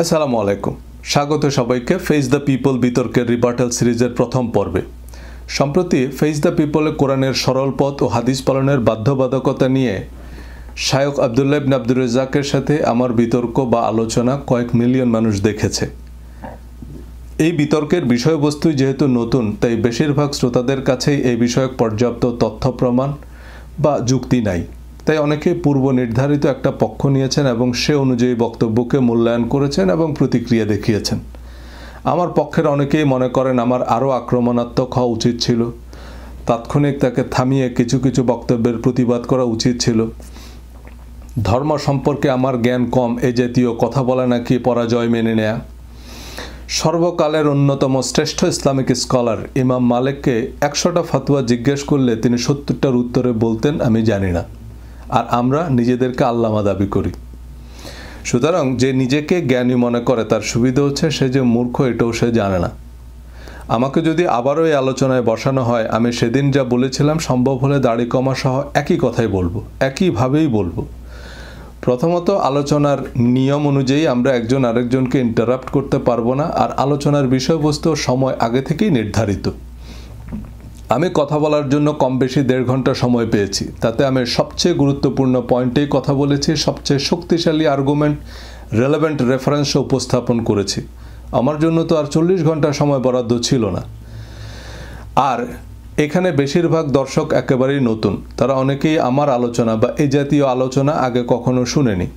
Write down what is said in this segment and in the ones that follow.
আসসালামু আলাইকুম। স্বাগত সবাইকে ফেস দ্য পিপল বিতর্কের রিবার্টাল সিরিজের প্রথম পর্বে। সম্প্রতি ফেস দ্য পিপলে কোরআনের সরল পথ ও হাদিস পালনের বাধ্যবাধকতা নিয়ে শায়খ আবদুল্লাহ ইবনে আব্দুর রাজ্জাকের সাথে আমার বিতর্ক বা আলোচনা কয়েক মিলিয়ন মানুষ দেখেছে। এই বিতর্কের বিষয়বস্তু যেহেতু নতুন, তাই বেশিরভাগ শ্রোতাদের কাছেই এই বিষয়ক পর্যাপ্ত তথ্য প্রমাণ বা যুক্তি নাই। তাই অনেকে পূর্ব নির্ধারিত একটা পক্ষ নিয়েছেন এবং সে অনুযায়ী বক্তব্যকে মূল্যায়ন করেছেন এবং প্রতিক্রিয়া দেখিয়েছেন। আমার পক্ষের অনেকেই মনে করেন আমার আরও আক্রমণাত্মক হওয়া উচিত ছিল, তাৎক্ষণিক তাকে থামিয়ে কিছু কিছু বক্তব্যের প্রতিবাদ করা উচিত ছিল। ধর্ম সম্পর্কে আমার জ্ঞান কম, এ জাতীয় কথা বলা নাকি পরাজয় মেনে নেয়া। সর্বকালের অন্যতম শ্রেষ্ঠ ইসলামিক স্কলার ইমাম মালিককে 100টা ফতোয়া জিজ্ঞেস করলে তিনি 70টার উত্তরে বলতেন আমি জানি না, আর আমরা নিজেদেরকে আল্লামা দাবি করি। সুতরাং যে নিজেকে জ্ঞানী মনে করে তার সুবিধা হচ্ছে সে যে মূর্খ এটাও সে জানে না। আমাকে যদি আবারও এই আলোচনায় বসানো হয়, আমি সেদিন যা বলেছিলাম সম্ভব হলে দাড়ি কমা সহ একই কথাই বলবো, একইভাবেই বলবো। প্রথমত, আলোচনার নিয়ম অনুযায়ী আমরা একজন আরেকজনকে ইন্টারাপ্ট করতে পারবো না, আর আলোচনার বিষয়বস্তু সময় আগে থেকেই নির্ধারিত। আমি কথা বলার জন্য কম বেশি 1.5 ঘন্টা সময় পেয়েছি, তাতে আমি সবচেয়ে গুরুত্বপূর্ণ পয়েন্টেই কথা বলেছি, সবচেয়ে শক্তিশালী আর্গুমেন্ট, রেলেভেন্ট রেফারেন্সও উপস্থাপন করেছি। আমার জন্য তো আর 40 ঘন্টা সময় বরাদ্দ ছিল না। আর এখানে বেশিরভাগ দর্শক একেবারেই নতুন, তারা অনেকেই আমার আলোচনা বা এই জাতীয় আলোচনা আগে কখনো শুনেনি।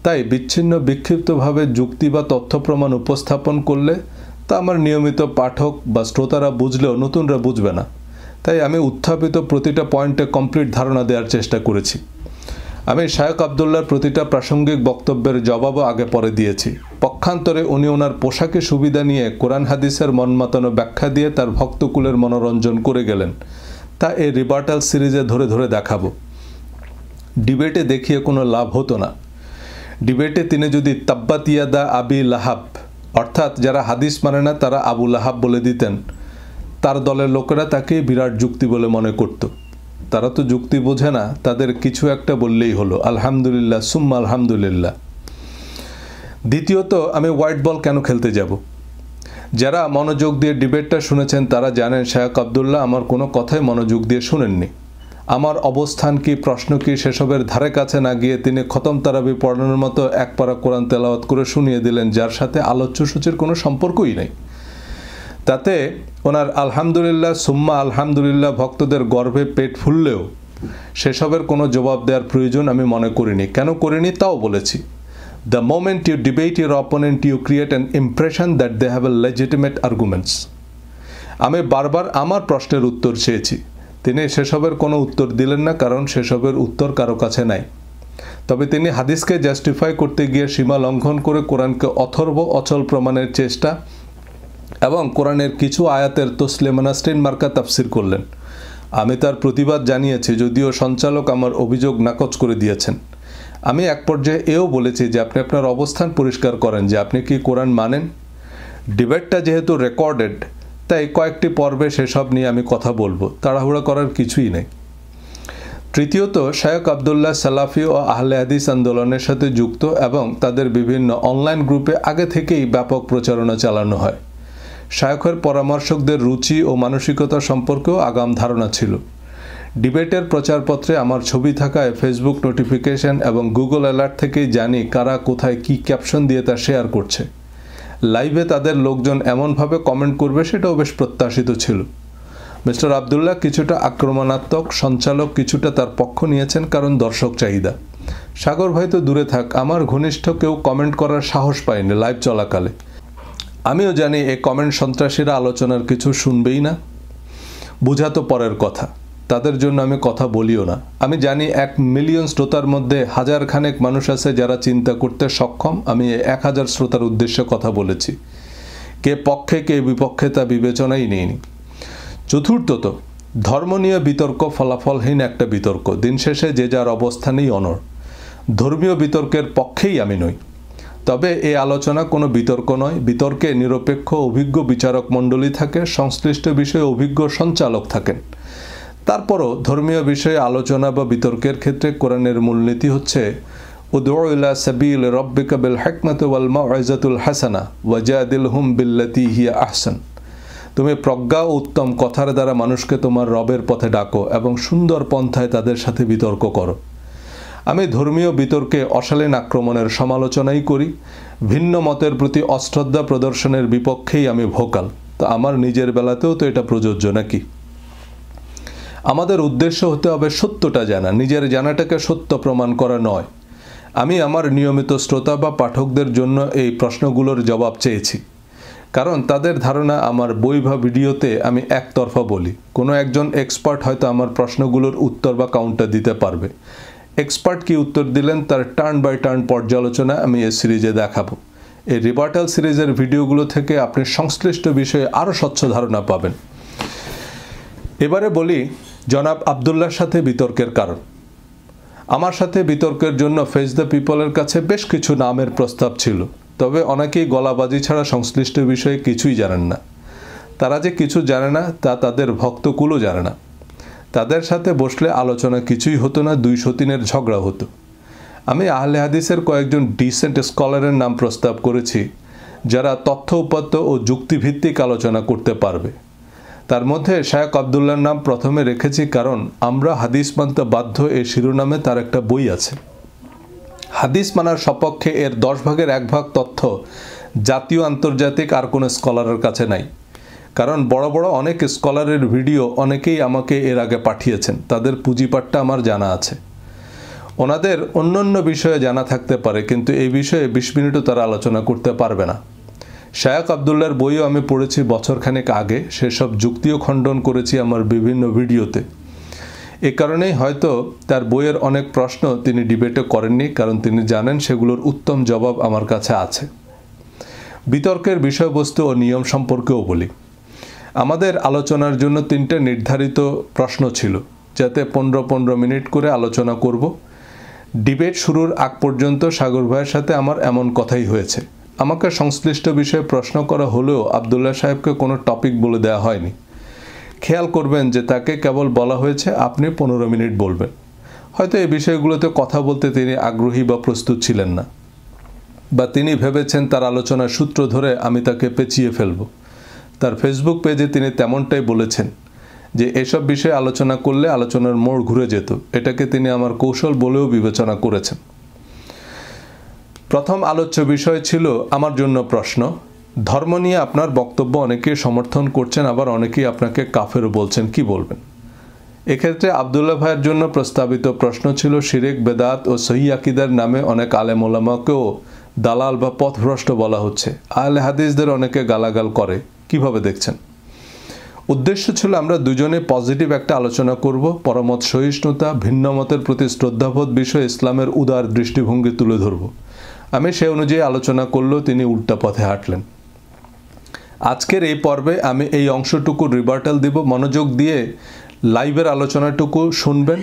তাই বিচ্ছিন্ন বিক্ষিপ্তভাবে যুক্তি বা তথ্য প্রমাণ উপস্থাপন করলে তা আমার নিয়মিত পাঠক বা শ্রোতারা বুঝলেও নতুনরা বুঝবে না। তাই আমি উত্থাপিত প্রতিটা পয়েন্টে কমপ্লিট ধারণা দেওয়ার চেষ্টা করেছি। আমি শায়খ আবদুল্লাহর প্রতিটা প্রাসঙ্গিক বক্তব্যের জবাবও আগে পরে দিয়েছি। পক্ষান্তরে উনি ওনার পোশাকে সুবিধা নিয়ে কোরআন হাদিসের মনমাতানো ব্যাখ্যা দিয়ে তার ভক্তকুলের মনোরঞ্জন করে গেলেন, তা এই রিবার্টাল সিরিজে ধরে ধরে দেখাবো। ডিবেটে দেখিয়ে কোনো লাভ হতো না। ডিবেটে তিনি যদি তাব্বাত ইয়াদা আবি লাহাব, অর্থাৎ যারা হাদিস মানে না তারা আবু লাহাব বলে দিতেন, তার দলের লোকেরা তাকেই বিরাট যুক্তি বলে মনে করত। তারা তো যুক্তি বোঝে না, তাদের কিছু একটা বললেই হলো, আলহামদুলিল্লাহ সুম্মা আলহামদুলিল্লাহ। দ্বিতীয়ত, আমি হোয়াইট বল কেন খেলতে যাব? যারা মনোযোগ দিয়ে ডিবেটটা শুনেছেন তারা জানেন শায়খ আবদুল্লাহ আমার কোনো কথাই মনোযোগ দিয়ে শুনেননি। আমার অবস্থান কি, প্রশ্ন কি, সেসবের ধারে কাছে না গিয়ে তিনি খতম তারাবি পড়ানোর মতো এক পারা কোরআন তেলাওয়াত করে শুনিয়ে দিলেন, যার সাথে আলোচ্যসূচির কোনো সম্পর্কই নেই। তাতে ওনার আলহামদুলিল্লাহ সুম্মা আলহামদুলিল্লাহ ভক্তদের গর্ভে পেট ফুললেও সেসবের কোনো জবাব দেওয়ার প্রয়োজন আমি মনে করিনি। কেন করিনি তাও বলেছি। The moment you debate your opponent, you create an impression that they have a legitimate arguments. আমি বারবার আমার প্রশ্নের উত্তর চেয়েছি, তিনি সেসবের কোনো উত্তর দিলেন না, কারণ সেসবের উত্তর কারো কাছে নাই। তবে তিনি হাদিসকে জাস্টিফাই করতে গিয়ে সীমা লঙ্ঘন করে কোরআনকে অথর্ব অচল প্রমাণের চেষ্টা এবং কোরআনের কিছু আয়াতের তসলিমানাস্টিন মার্কা তাফসির করলেন। আমি তার প্রতিবাদ জানিয়েছি, যদিও সঞ্চালক আমার অভিযোগ নাকচ করে দিয়েছেন। আমি এক পর্যায়ে এও বলেছি যে আপনি আপনার অবস্থান পরিষ্কার করেন যে আপনি কি কোরআন মানেন। ডিবেটটা যেহেতু রেকর্ডেড, তাই কয়েকটি পর্বে সেসব নিয়ে আমি কথা বলবো, তাড়াহুড়া করার কিছুই নেই। তৃতীয়ত, শায়খ আবদুল্লাহ সালাফি ও আহলে হাদিস আন্দোলনের সাথে যুক্ত এবং তাদের বিভিন্ন অনলাইন গ্রুপে আগে থেকেই ব্যাপক প্রচারণা চালানো হয়। শায়খের পরামর্শকদের রুচি ও মানসিকতা সম্পর্কেও আগাম ধারণা ছিল। ডিবেটের প্রচারপত্রে আমার ছবি থাকায় ফেসবুক নোটিফিকেশন এবং গুগল অ্যালার্ট থেকেই জানি কারা কোথায় কি ক্যাপশন দিয়ে তা শেয়ার করছে। লাইভে তাদের লোকজন এমনভাবে কমেন্ট করবে সেটাও বেশ প্রত্যাশিত ছিল। মিস্টার আবদুল্লাহ কিছুটা আক্রমণাত্মক, সঞ্চালক কিছুটা তার পক্ষ নিয়েছেন কারণ দর্শক চাহিদা। সাগর ভাই তো দূরে থাক, আমার ঘনিষ্ঠ কেউ কমেন্ট করার সাহস পায়নি লাইভ চলাকালে। আমিও জানি এই কমেন্ট সন্ত্রাসীরা আলোচনার কিছু শুনবেই না, বোঝা তো পরের কথা, তাদের জন্য আমি কথা বলিও না। আমি জানি 1 মিলিয়ন শ্রোতার মধ্যে 1000 খানেক মানুষ আছে যারা চিন্তা করতে সক্ষম। আমি 1000 শ্রোতার উদ্দেশ্যে কথা বলেছি, কে পক্ষে কে বিপক্ষে তা বিবেচনাই নেইনি। চতুর্থত, ধর্ম নিয়ে বিতর্ক ফলাফলহীন একটা বিতর্ক, দিন শেষে যে যার অবস্থানেই অনড়। ধর্মীয় বিতর্কের পক্ষেই আমি নই, তবে এই আলোচনা কোনো বিতর্ক নয়। বিতর্কে নিরপেক্ষ অভিজ্ঞ বিচারক মণ্ডলী থাকে, সংশ্লিষ্ট বিষয়ে অভিজ্ঞ সঞ্চালক থাকেন। তারপরও ধর্মীয় বিষয়ে আলোচনা বা বিতর্কের ক্ষেত্রে কোরআনের মূলনীতি হচ্ছে উদউ ইলা সাবিল রাব্বিকা বিল হিকমাতি ওয়াল মাউইজাতুল হাসানা ওয়াজাদিলহুম বিল্লাতী হিয়া আহসান। তুমি প্রজ্ঞা ও উত্তম কথার দ্বারা মানুষকে তোমার রবের পথে ডাকো এবং সুন্দর পন্থায় তাদের সাথে বিতর্ক করো। আমি ধর্মীয় বিতর্কে অশালীন আক্রমণের সমালোচনাই করি, ভিন্ন মতের প্রতি অশ্রদ্ধা প্রদর্শনের বিপক্ষেই আমি ভোকাল। তো আমার নিজের বেলাতেও তো এটা প্রযোজ্য নাকি? আমাদের উদ্দেশ্য হতে হবে সত্যটা জানা, নিজের জানাটাকে সত্য প্রমাণ করা নয়। আমি আমার নিয়মিত শ্রোতা বা পাঠকদের জন্য এই প্রশ্নগুলোর জবাব চেয়েছি, কারণ তাদের ধারণা আমার বই বা ভিডিওতে আমি একতরফা বলি। কোনো একজন এক্সপার্ট হয়তো আমার প্রশ্নগুলোর উত্তর বা কাউন্টার দিতে পারবে। এক্সপার্ট কি উত্তর দিলেন তার টার্ন বাই টার্ন পর্যালোচনা আমি এই সিরিজে দেখাবো। এই রিবার্টাল সিরিজের ভিডিওগুলো থেকে আপনি সংশ্লিষ্ট বিষয়ে আরও স্বচ্ছ ধারণা পাবেন। এবারে বলি জনাব আবদুল্লাহর সাথে বিতর্কের কারণ। আমার সাথে বিতর্কের জন্য ফেস দ্য পিপলের কাছে বেশ কিছু নামের প্রস্তাব ছিল, তবে অনেকেই গলাবাজি ছাড়া সংশ্লিষ্ট বিষয়ে কিছুই জানেন না। তারা যে কিছু জানে না তা তাদের ভক্তকুলও জানে না। তাদের সাথে বসলে আলোচনা কিছুই হতো না, 203-এর ঝগড়া হতো। আমি আহলে হাদিসের কয়েকজন ডিসেন্ট স্কলারের নাম প্রস্তাব করেছি, যারা তথ্য উপাত্ত ও যুক্তিভিত্তিক আলোচনা করতে পারবে। তার মধ্যে শায়খ আবদুল্লাহর নাম প্রথমে রেখেছি, কারণ আমরা হাদিস মানতে বাধ্য এই শিরোনামে তার একটা বই আছে। হাদিস মানার সপক্ষে এর 10 ভাগের 1 ভাগ তথ্য জাতীয় আন্তর্জাতিক আর কোনো স্কলারের কাছে নাই। কারণ বড় বড় অনেক স্কলারের ভিডিও অনেকেই আমাকে এর আগে পাঠিয়েছেন, তাদের পুঁজিপাটটা আমার জানা আছে। ওনাদের অন্যান্য বিষয়ে জানা থাকতে পারে, কিন্তু এই বিষয়ে 20 মিনিটও তারা আলোচনা করতে পারবে না। শায়খ আবদুল্লাহর বইও আমি পড়েছি বছরখানেক আগে, সেসব যুক্তিও খণ্ডন করেছি আমার বিভিন্ন ভিডিওতে। এ কারণেই হয়তো তার বইয়ের অনেক প্রশ্ন তিনি ডিবেটে করেননি, কারণ তিনি জানেন সেগুলোর উত্তম জবাব আমার কাছে আছে। বিতর্কের বিষয়বস্তু ও নিয়ম সম্পর্কেও বলি। আমাদের আলোচনার জন্য 3টে নির্ধারিত প্রশ্ন ছিল, যাতে 15-15 মিনিট করে আলোচনা করব। ডিবেট শুরুর আগ পর্যন্ত সাগর ভাইয়ের সাথে আমার এমন কথাই হয়েছে। আমাকে সংশ্লিষ্ট বিষয়ে প্রশ্ন করা হলেও আবদুল্লাহ সাহেবকে কোনো টপিক বলে দেওয়া হয়নি। খেয়াল করবেন যে তাকে কেবল বলা হয়েছে আপনি 15 মিনিট বলবেন। হয়তো এই বিষয়গুলোতে কথা বলতে তিনি আগ্রহী বা প্রস্তুত ছিলেন না, বা তিনি ভেবেছেন তার আলোচনার সূত্র ধরে আমি তাকে পেঁচিয়ে ফেলব। তার ফেসবুক পেজে তিনি তেমনটাই বলেছেন যে এসব বিষয়ে আলোচনা করলে আলোচনার মোড় ঘুরে যেত। এটাকে তিনি আমার কৌশল বলেও বিবেচনা করেছেন। প্রথম আলোচ্য বিষয় ছিল আমার জন্য প্রশ্ন, ধর্ম নিয়ে আপনার বক্তব্য অনেকেই সমর্থন করছেন, আবার অনেকেই আপনাকে কাফেরও বলছেন, কি বলবেন? এক্ষেত্রে আবদুল্লাহ ভাইয়ের জন্য প্রস্তাবিত প্রশ্ন ছিল শিরক, বেদাত ও সহিহ আকীদার নামে অনেক আলেম ওলামাকেও দালাল বা পথভ্রষ্ট বলা হচ্ছে। আহলে হাদিসদের অনেকে গালাগাল করে, কিভাবে দেখছেন? উদ্দেশ্য ছিল আমরা দুজনে পজিটিভ একটা আলোচনা করব, পরমত সহিষ্ণুতা, ভিন্ন মতের প্রতি শ্রদ্ধাবোধ বিষয়ে ইসলামের উদার দৃষ্টিভঙ্গি তুলে ধরব। আমি সে অনুযায়ী আলোচনা করলেও তিনি উল্টা পথে হাঁটলেন। আজকের এই পর্বে আমি এই অংশটুকু রিবার্টাল দিব। মনোযোগ দিয়ে লাইভের আলোচনাটুকু শুনবেন,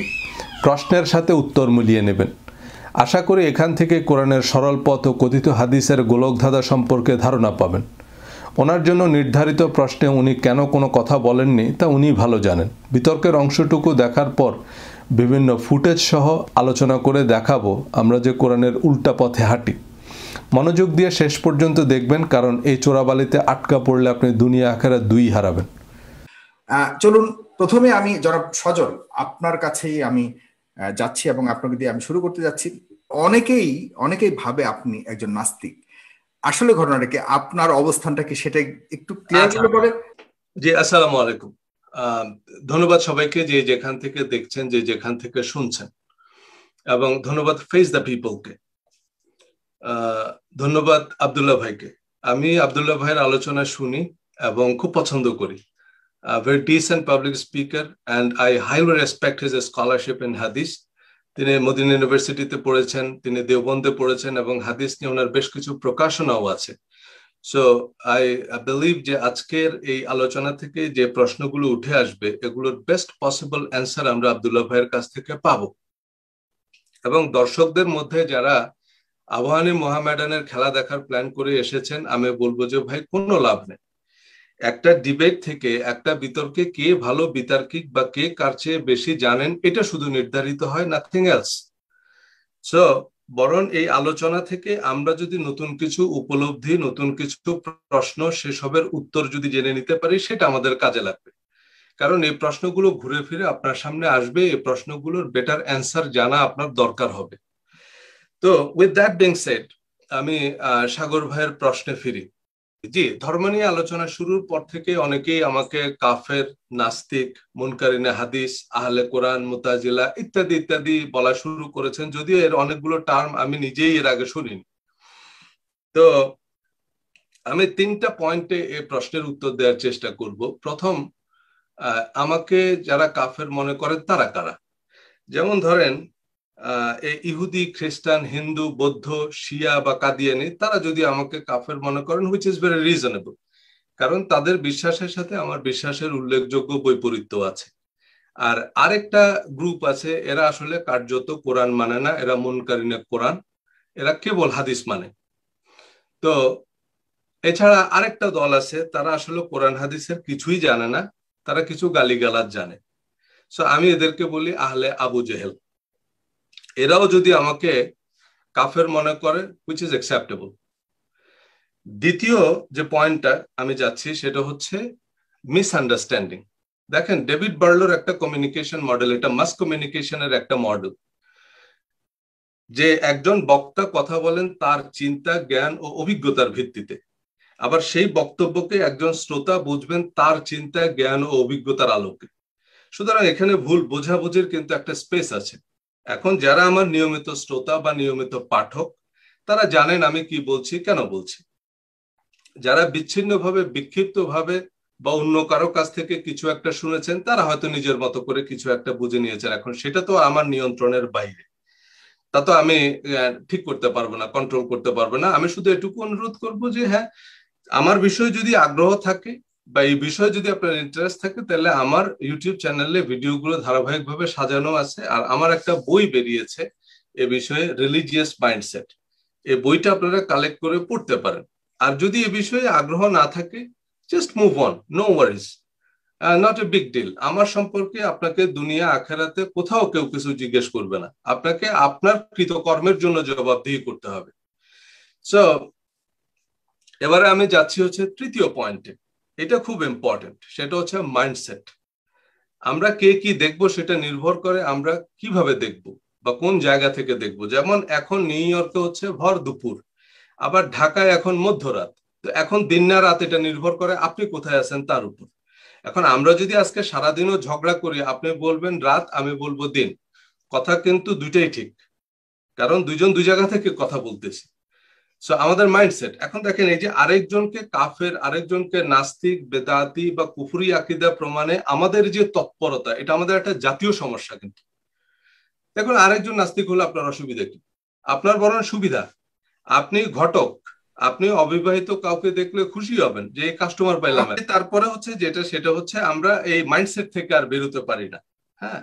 প্রশ্নের সাথে উত্তর মিলিয়ে নেবেন। আশা করি এখান থেকে কোরআনের সরল পথ ও কথিত হাদিসের গোলকধাঁধা সম্পর্কে ধারণা পাবেন। ওনার জন্য নির্ধারিত প্রশ্নে উনি কেন কোনো কথা বলেননি তা উনি ভালো জানেন। বিতর্কের অংশটুকু দেখার পর বিভিন্ন ফুটেজ সহ আলোচনা করে দেখাবো আমরা যে কোরআনের উল্টা পথে হাঁটি। মনোযোগ দিয়ে শেষ পর্যন্ত দেখবেন, কারণ এই চোরাবালিতে আটকা পড়লে আপনি দুনিয়া আখেরাত দুই হারাবেন। চলুন প্রথমে আমি জনাব সজল আপনার কাছেই আমি যাচ্ছি এবং আপনাকে দিয়ে আমি শুরু করতে যাচ্ছি। অনেকেই ভাবে আপনি একজন নাস্তিক। আসলে ঘটনাটা কি, আপনার অবস্থানটা কি, সেটা একটু ক্লিয়ার করলে পরে। জি, আসসালামু আলাইকুম। ধন্যবাদ সবাইকে যে যেখান থেকে দেখছেন, যে যেখান থেকে শুনছেন, এবং ধন্যবাদ ফেস দ্য পিপলকে। ধন্যবাদ আবদুল্লাহ ভাইকে। আমি আবদুল্লাহ ভাইয়ের আলোচনা শুনি এবং খুব পছন্দ করি। Very decent public speaker and I highly respect his scholarship in hadith. তিনি মদিনা ইউনিভার্সিটিতে পড়েছেন, তিনি দেওবন্দে পড়েছেন এবং হাদিস নিয়ে ওনার বেশ কিছু প্রকাশনাও আছে। সো আই বিলিভ যে আজকের এই আলোচনা থেকে যে প্রশ্নগুলো উঠে আসবে এগুলোর বেস্ট পসিবল অ্যান্সার আমরা আবদুল্লাহ ভাইয়ের কাছ থেকে পাবো। এবং দর্শকদের মধ্যে যারা আবাহনী মোহামেডানের খেলা দেখার প্ল্যান করে এসেছেন, আমি বলবো যে ভাই কোনো লাভ নেই। একটা ডিবেট থেকে, একটা বিতর্কে কে ভালো বিতার্কিক বা কে কার চেয়ে বেশি জানেন এটা শুধু নির্ধারিত হয়, নাথিং এলস। সো বরং এই আলোচনা থেকে আমরা যদি নতুন কিছু উপলব্ধি, নতুন কিছু প্রশ্ন, সেসবের উত্তর যদি জেনে নিতে পারি, সেটা আমাদের কাজে লাগবে। কারণ এই প্রশ্নগুলো ঘুরে ফিরে আপনার সামনে আসবে, এই প্রশ্নগুলোর বেটার অ্যান্সার জানা আপনার দরকার হবে। তো উইথ দ্যাট বিং সেড, আমি সাগর ভাইয়ের প্রশ্নে ফিরি। জি, ধর্ম নিয়ে আলোচনা শুরুর পর থেকে অনেকেই আমাকে কাফের, নাস্তিক, মুনকারিনে হাদিস, আহলে কোরআন, মুতাজিলা ইত্যাদি ইত্যাদি বলা শুরু করেছেন, যদিও এর অনেকগুলো টার্ম আমি নিজেই এর আগে শুনিনি। তো আমি 3টা পয়েন্টে এই প্রশ্নের উত্তর দেওয়ার চেষ্টা করব। প্রথম, আমাকে যারা কাফের মনে করেন তারা কারা? যেমন ধরেন ইহুদি, খ্রিস্টান, হিন্দু, বৌদ্ধ, শিয়া বা কাদিয়ানি, তারা যদি আমাকে কাফের মনে করেন, হুইচ ইজ ভেরি রিজনেবল, কারণ তাদের বিশ্বাসের সাথে আমার বিশ্বাসের উল্লেখযোগ্য বৈপরীত্য আছে। আর আরেকটা গ্রুপ আছে, এরা আসলে কার্যত কোরআন মানে না, এরা মুনকারিনে কোরআন, এরা কেবল হাদিস মানে। তো এছাড়া আরেকটা দল আছে, তারা আসলে কোরআন হাদিসের কিছুই জানে না, তারা কিছু গালিগালাজ জানে। সো আমি এদেরকে বলি আহলে আবু জেহেল। এরাও যদি আমাকে কাফের মনে করে, হুইচ ইজ অ্যাকসেপ্টেবল। দ্বিতীয় যে পয়েন্টটা আমি যাচ্ছি সেটা হচ্ছে মিসআন্ডারস্ট্যান্ডিং। দেখেন, ডেভিড বার্লোর একটা কমিউনিকেশন মডেল, এটা মাস কমিউনিকেশনের একটা মডেল, যে একজন বক্তা কথা বলেন তার চিন্তা, জ্ঞান ও অভিজ্ঞতার ভিত্তিতে, আবার সেই বক্তব্যকে একজন শ্রোতা বুঝবেন তার চিন্তা, জ্ঞান ও অভিজ্ঞতার আলোকে। সুতরাং এখানে ভুল বোঝাবুঝির কিন্তু একটা স্পেস আছে। এখন যারা আমার নিয়মিত শ্রোতা বা নিয়মিত পাঠক, তারা জানেন আমি কি বলছি, কেন বলছি। যারা বিচ্ছিন্নভাবে, বিক্ষিপ্তভাবে বা অন্য কারো কাছ থেকে কিছু একটা শুনেছেন, তারা হয়তো নিজের মতো করে কিছু একটা বুঝে নিয়েছেন। এখন সেটা তো আমার নিয়ন্ত্রণের বাইরে, তা তো আমি ঠিক করতে পারবো না, কন্ট্রোল করতে পারবো না। আমি শুধু এটুকু অনুরোধ করব যে হ্যাঁ, আমার বিষয়ে যদি আগ্রহ থাকে বা এই বিষয়ে যদি আপনার ইন্টারেস্ট থাকে, তাহলে আমার ইউটিউব চ্যানেলে ভিডিওগুলো ধারাবাহিকভাবে সাজানো আছে। আর আমার একটা বই বেরিয়েছে এ বিষয়ে, রিলিজিয়াস মাইন্ডসেট। এই বইটা আপনারা কালেক্ট করে পড়তে পারেন। আর যদি এ বিষয়ে আগ্রহ না থাকে, just move on, no worries, not a big deal. আমার সম্পর্কে আপনাকে দুনিয়া আখেরাতে কোথাও কেউ কিছু জিজ্ঞেস করবে না, আপনাকে আপনার কৃতকর্মের জন্য জবাবদিহি করতে হবে। সো এবারে আমি যাচ্ছি হচ্ছে তৃতীয় পয়েন্টে, এটা খুব ইম্পর্টেন্ট, সেটা হচ্ছে মাইন্ডসেট। আমরা কে কি দেখবো সেটা নির্ভর করে আমরা কিভাবে দেখব বা কোন জায়গা থেকে দেখব। যেমন এখন নিউ ইয়র্কে হচ্ছে ভর দুপুর, আবার ঢাকায় এখন মধ্যরাত। তো এখন দিন না রাত, এটা নির্ভর করে আপনি কোথায় আছেন তার উপর। এখন আমরা যদি আজকে সারাদিনও ঝগড়া করি, আপনি বলবেন রাত, আমি বলবো দিন, কথা কিন্তু দুইটাই ঠিক, কারণ দুইজন দুই জায়গা থেকে কথা বলতেছি। সো আমাদের মাইন্ডসেট। এখন দেখেন, এই যে আরেকজনকে কাফের, আরেকজনকে নাস্তিক, বেদাতি বা কুফরি আকীদা প্রমাণে আমাদের যে তৎপরতা, এটা আমাদের একটা জাতীয় সমস্যা। কিন্তু দেখুন, আরেকজন নাস্তিক হলে আপনার অসুবিধা কি? আপনার বরং সুবিধা। আপনি ঘটক, আপনি অবিবাহিত কাউকে দেখলে খুশি হবেন যে এই কাস্টমার পাইলাম। তারপরে হচ্ছে যেটা, সেটা হচ্ছে আমরা এই মাইন্ডসেট থেকে আর বেরোতে পারি না। হ্যাঁ,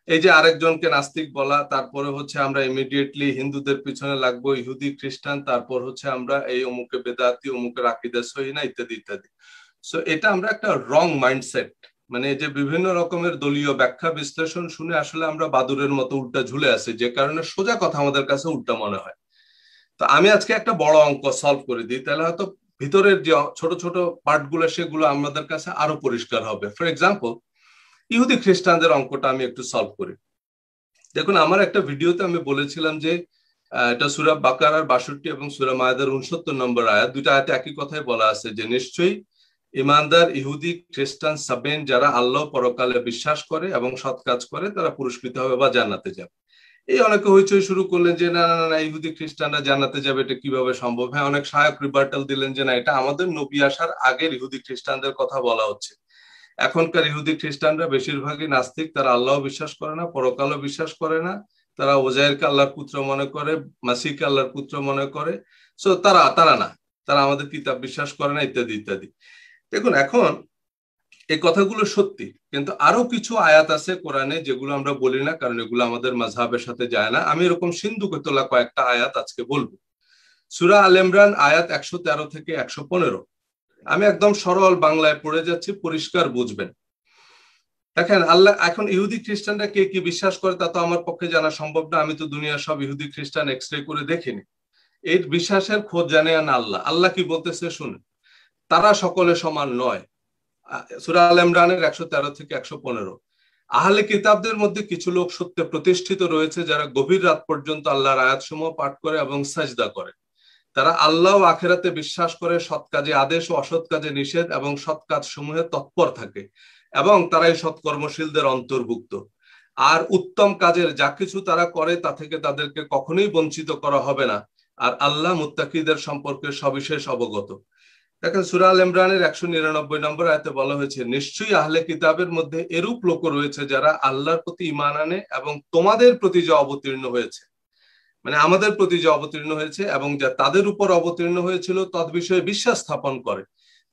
এই যে আরেকজনকে নাস্তিক বলা, তারপরে হচ্ছে আমরা ইমিডিয়েটলি হিন্দুদের পিছনে লাগবো, ইহুদি, খ্রিস্টান, তারপর হচ্ছে আমরা এই অমুকে বেদাতি, অমুকের আকীদা সহি না, ইত্যাদি ইত্যাদি। সো এটা আমরা একটা রং মাইন্ডসেট, মানে যে বিভিন্ন রকমের দলীয় ব্যাখ্যা বিশ্লেষণ শুনে আসলে আমরা বাদুরের মতো উল্টা ঝুলে আছি, যে কারণে সোজা কথা আমাদের কাছে উল্টা মনে হয়। তো আমি আজকে একটা বড় অঙ্ক সলভ করে দিই, তাহলে হয়তো ভিতরের যে ছোট ছোট পার্ট গুলো, সেগুলো আমাদের কাছে আরো পরিষ্কার হবে। ফর এক্সাম্পল, ইহুদি খ্রিস্টানদের অঙ্কটা আমি একটু সলভ করি। দেখুন, আমার একটা ভিডিওতে আমি বলেছিলাম যে এটা সূরা বাকারার 62 এবং সূরা মায়েদার 69 নম্বর আয়াত, দুইটা আয়াতে একই কথাই বলা আছে যে নিশ্চয়ই ইমানদার ইহুদি, খ্রিস্টান, সাবেন, যারা আল্লাহ পরকালে বিশ্বাস করে এবং সৎ কাজ করে, তারা পুরস্কৃত হবে বা জান্নাতে যাবে। এই অনেকে হইচই শুরু করলেন যে না না না, ইহুদি খ্রিস্টানরা জান্নাতে যাবে, এটা কিভাবে সম্ভব? হ্যাঁ, অনেক সহায়ক রিবার্টাল দিলেন যে না, এটা আমাদের নবী আসার আগের ইহুদি খ্রিস্টানদের কথা বলা হচ্ছে। এখনকার ইহুদি খ্রিস্টানরা বেশিরভাগই নাস্তিক, তারা আল্লাহ বিশ্বাস করে না, পরকালও বিশ্বাস করে না, তারা ওজাইরকে আল্লাহর পুত্র মনে করে, মাসিহকে আল্লাহর পুত্র মনে করে। সো তারা তারা না, তারা আমাদের কিতাব বিশ্বাস করে না, ইত্যাদি ইত্যাদি। দেখুন, এখন এই কথাগুলো সত্যি, কিন্তু আরো কিছু আয়াত আছে কোরআনে যেগুলো আমরা বলি না, কারণ এগুলো আমাদের মাযহাবের সাথে যায় না। আমি এরকম সিন্ধুকে তোলা কয়েকটা আয়াত আজকে বলবো। সূরা আল ইমরান আয়াত 113 থেকে 115, আমি একদম সরল বাংলায় পড়ে যাচ্ছি, পরিষ্কার বুঝবেন। দেখেন আল্লাহ, এখন ইহুদি খ্রিস্টানরা কে কি বিশ্বাস করে তা তো আমার পক্ষে জানা সম্ভব না। আমি তো দুনিয়ার সব ইহুদি খ্রিস্টান এক্সরে করে দেখিনি। এই বিশ্বাসের খোঁজ জানে না আল্লাহ। আল্লাহ কি বলতেছে শুনে, তারা সকলে সমান নয়। সূরা আল ইমরানের 113 থেকে 115। আহলে কিতাবদের মধ্যে কিছু লোক সত্যে প্রতিষ্ঠিত রয়েছে, যারা গভীর রাত পর্যন্ত আল্লাহর আয়াতসমূহ পাঠ করে এবং সাজদা করে। তারা আল্লাহ ও আখিরাতে বিশ্বাস করে, সৎ কাজে আদেশ ও অসৎ কাজে নিষেধ এবং সৎ কাজ সমূহে তৎপর থাকে, এবং তারাই সৎকর্মশীলদের অন্তর্ভুক্ত। আর উত্তম কাজের যা কিছু তারা করে তা থেকে তাদেরকে কখনোই বঞ্চিত করা হবে না। আর আল্লাহ মুত্তাকিদের সম্পর্কে সবিশেষ অবগত। দেখেন সূরা আল ইমরানের 199 নম্বর আয়াতে বলা হয়েছে, নিশ্চয়ই আহলে কিতাবের মধ্যে এরূপ লোক রয়েছে যারা আল্লাহর প্রতি ঈমান আনে এবং তোমাদের প্রতি যা অবতীর্ণ হয়েছে, মানে আমাদের প্রতি যে অবতীর্ণ হয়েছে এবং যা তাদের উপর অবতীর্ণ হয়েছিল তদ বিষয়ে বিশ্বাস স্থাপন করে।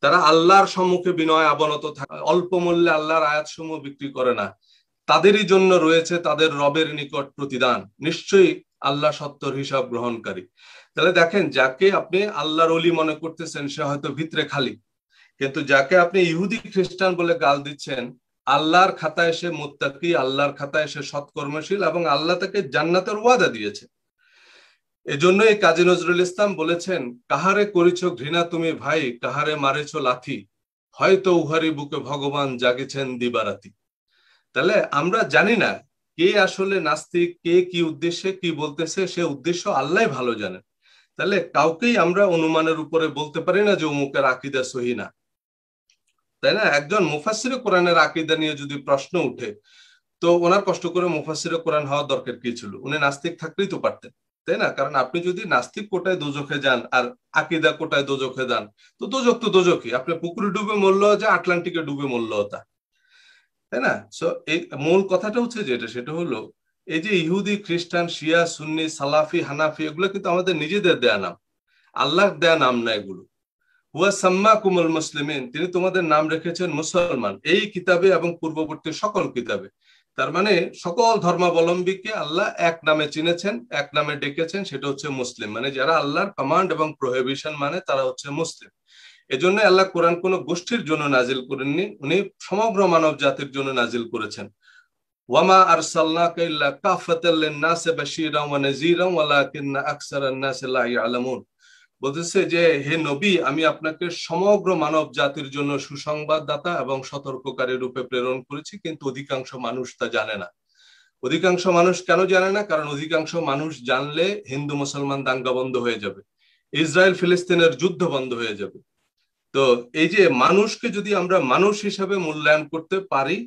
তারা আল্লাহর সম্মুখে বিনয় অবনত থাকে, অল্প মূল্যে আল্লাহর আয়াতসমূহ বিক্রি করে না। তাদেরই জন্য রয়েছে তাদের রবের নিকট প্রতিদান, নিশ্চয়ই আল্লাহ সত্যর হিসাব গ্রহণকারী। তাহলে দেখেন, যাকে আপনি আল্লাহর ওলি মনে করতেছেন সে হয়তো ভিতরে খালি, কিন্তু যাকে আপনি ইহুদি খ্রিস্টান বলে গাল দিচ্ছেন, আল্লাহর খাতায় সে মুত্তাকি, আল্লাহর খাতায় সে সৎকর্মশীল এবং আল্লাহ তাকে জান্নাতের ওয়াদা দিয়েছে। এজন্য এই কাজী নজরুল ইসলাম বলেছেন, কাহারে করিছ ঘৃণা তুমি ভাই, কাহারে মারেছ লাথি, হয়তো উহারি বুকে ভগবান জাগেছেন দিবারাতি। তাহলে আমরা জানি না কে আসলে নাস্তিক, কে কি উদ্দেশ্যে কি বলতেছে, সে উদ্দেশ্য আল্লাহ ভালো জানেন। তাহলে কাউকেই আমরা অনুমানের উপরে বলতে পারি না যে অমুকের আকীদা সহি না, তাই না? একজন মুফাসসিরে কোরআনের আকীদা নিয়ে যদি প্রশ্ন উঠে, তো ওনার কষ্ট করে মুফাসসিরে কোরআন হওয়ার দরকার কি ছিল? উনি নাস্তিক থাকলেই তো পারতেন, তাই না? কারণ আপনি যদি নাস্তিক কোটায় দোজখে যান আর আকীদা কোটায় দোজখে যান, তো দোজখ তো দোজখই। আপনি পুকুরে ডুবে মরলেও যা, আটলান্টিকে ডুবে মরলেও তা, তাই না? সো এই মূল কথাটা হচ্ছে যেটা, সেটা হলো এই যে ইহুদি খ্রিস্টান শিয়া সুন্নি সালাফি হানাফি, এগুলো কিন্তু আমাদের নিজেদের দেয়া নাম, আল্লাহর দেয়া নাম না এগুলো। হুয়া সাম্মাকুমুল মুসলিমিন, তিনি তোমাদের নাম রেখেছেন মুসলমান, এই কিতাবে এবং পূর্ববর্তী সকল কিতাবে। তার মানে সকল ধর্মাবলম্বীকে আল্লাহ এক নামে চিনেছেন, এক নামে ডেকেছেন, সেটা হচ্ছে মুসলিম। মানে যারা আল্লাহর কমান্ড এবং প্রহিবিশন মানে তারা হচ্ছে মুসলিম। এজন্য আল্লাহ কোরআন কোন গোষ্ঠীর জন্য নাজিল করেননি, উনি সমগ্র মানব জাতির জন্য নাজিল করেছেন। ওয়ামা আরসালনাকা ইল্লা কাফাতাল লিন-নাসি বাশীরান ওয়া নাযীরান ওয়ালাকিন্না আকসারান নাসি লা ইয়ালামুন। বলতেছে যে হে নবী, আমি আপনাকে সমগ্র মানব জাতির জন্য সুসংবাদদাতা এবং সতর্ককারী রূপে প্রেরণ করেছি, কিন্তু অধিকাংশ মানুষ তা জানে না। অধিকাংশ মানুষ কেন জানে না? কারণ অধিকাংশ মানুষ জানলে হিন্দু মুসলমান দাঙ্গা বন্ধ হয়ে যাবে, ইসরায়েল ফিলিস্তিনের যুদ্ধ বন্ধ হয়ে যাবে। তো এই যে মানুষকে যদি আমরা মানুষ হিসাবে মূল্যায়ন করতে পারি,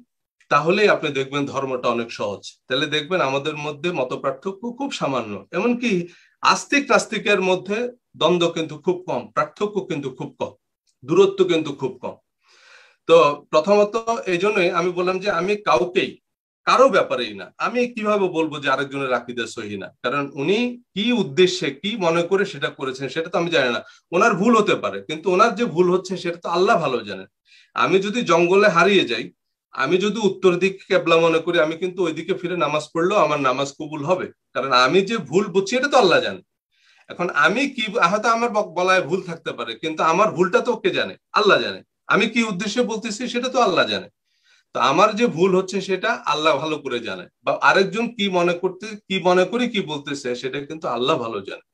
তাহলেই আপনি দেখবেন ধর্মটা অনেক সহজ। তাহলে দেখবেন আমাদের মধ্যে মত পার্থক্য খুব সামান্য, এমনকি আস্তিক নাস্তিকের মধ্যে দ্বন্দ্ব কিন্তু খুব কম, পার্থক্য কিন্তু খুব কম, দূরত্ব কিন্তু খুব কম। তো প্রথমত এই জন্যই আমি বললাম যে আমি কাউকেই কারো ব্যাপারেই না, আমি কিভাবে বলবো যে আরেকজনের আকীদা সহি না? কারণ উনি কি উদ্দেশ্যে কি মনে করে সেটা করেছেন সেটা তো আমি জানি না। ওনার ভুল হতে পারে, কিন্তু ওনার যে ভুল হচ্ছে সেটা তো আল্লাহ ভালো জানেন। আমি যদি জঙ্গলে হারিয়ে যাই, আমি যদি উত্তর দিক কেবলা মনে করি, আমি কিন্তু ওইদিকে ফিরে নামাজ পড়লেও আমার নামাজ কবুল হবে, কারণ আমি যে ভুল বুঝছি এটা তো আল্লাহ জানে। এখন আমি কি, হয়তো আমার বলায় ভুল থাকতে পারে, কিন্তু আমার ভুলটা তো কে জানে? আল্লাহ জানে। আমি কি উদ্দেশ্যে বলতেছি সেটা তো আল্লাহ জানে। তো আমার যে ভুল হচ্ছে সেটা আল্লাহ ভালো করে জানে, বা আরেকজন কি মনে করতে কি মনে করি কি বলতেছে সেটা কিন্তু আল্লাহ ভালো জানে।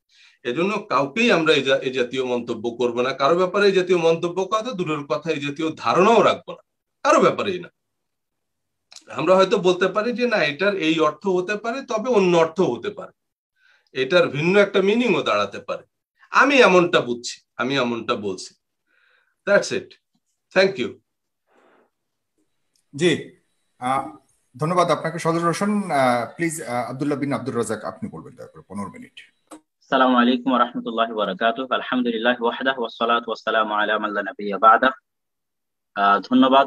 এজন্য কাউকেই আমরা এই জাতীয় মন্তব্য করবো না, কারো ব্যাপারে এই জাতীয় মন্তব্য কথা দূরের কথা, এই জাতীয় ধারণাও রাখবো না, কারো ব্যাপারেই না। আমরা হয়তো বলতে পারি যে না, এটার এই অর্থ হতে পারে, তবে অন্য অর্থ হতে পারে, এটার ভিন্ন একটা মিনিংও দাঁড়াতে পারে। আমি এমনটা বুঝছি, আমি এমনটা বলছি। That's it. Thank you. জি, ধন্যবাদ আপনাকে সদর রোশন। প্লিজ আব্দুল্লাহ বিন আব্দুর রাজাক, আপনি বলবেন দয়া করে 15 মিনিট। আসসালামু আলাইকুম ওয়া রাহমাতুল্লাহি ওয়া বারাকাতুহু। আলহামদুলিল্লাহি ওয়াহদাহু ওয়াস সালাতু ওয়াস সালামু আলা মান লা নাবিয়্যা বা'দা। ধন্যবাদ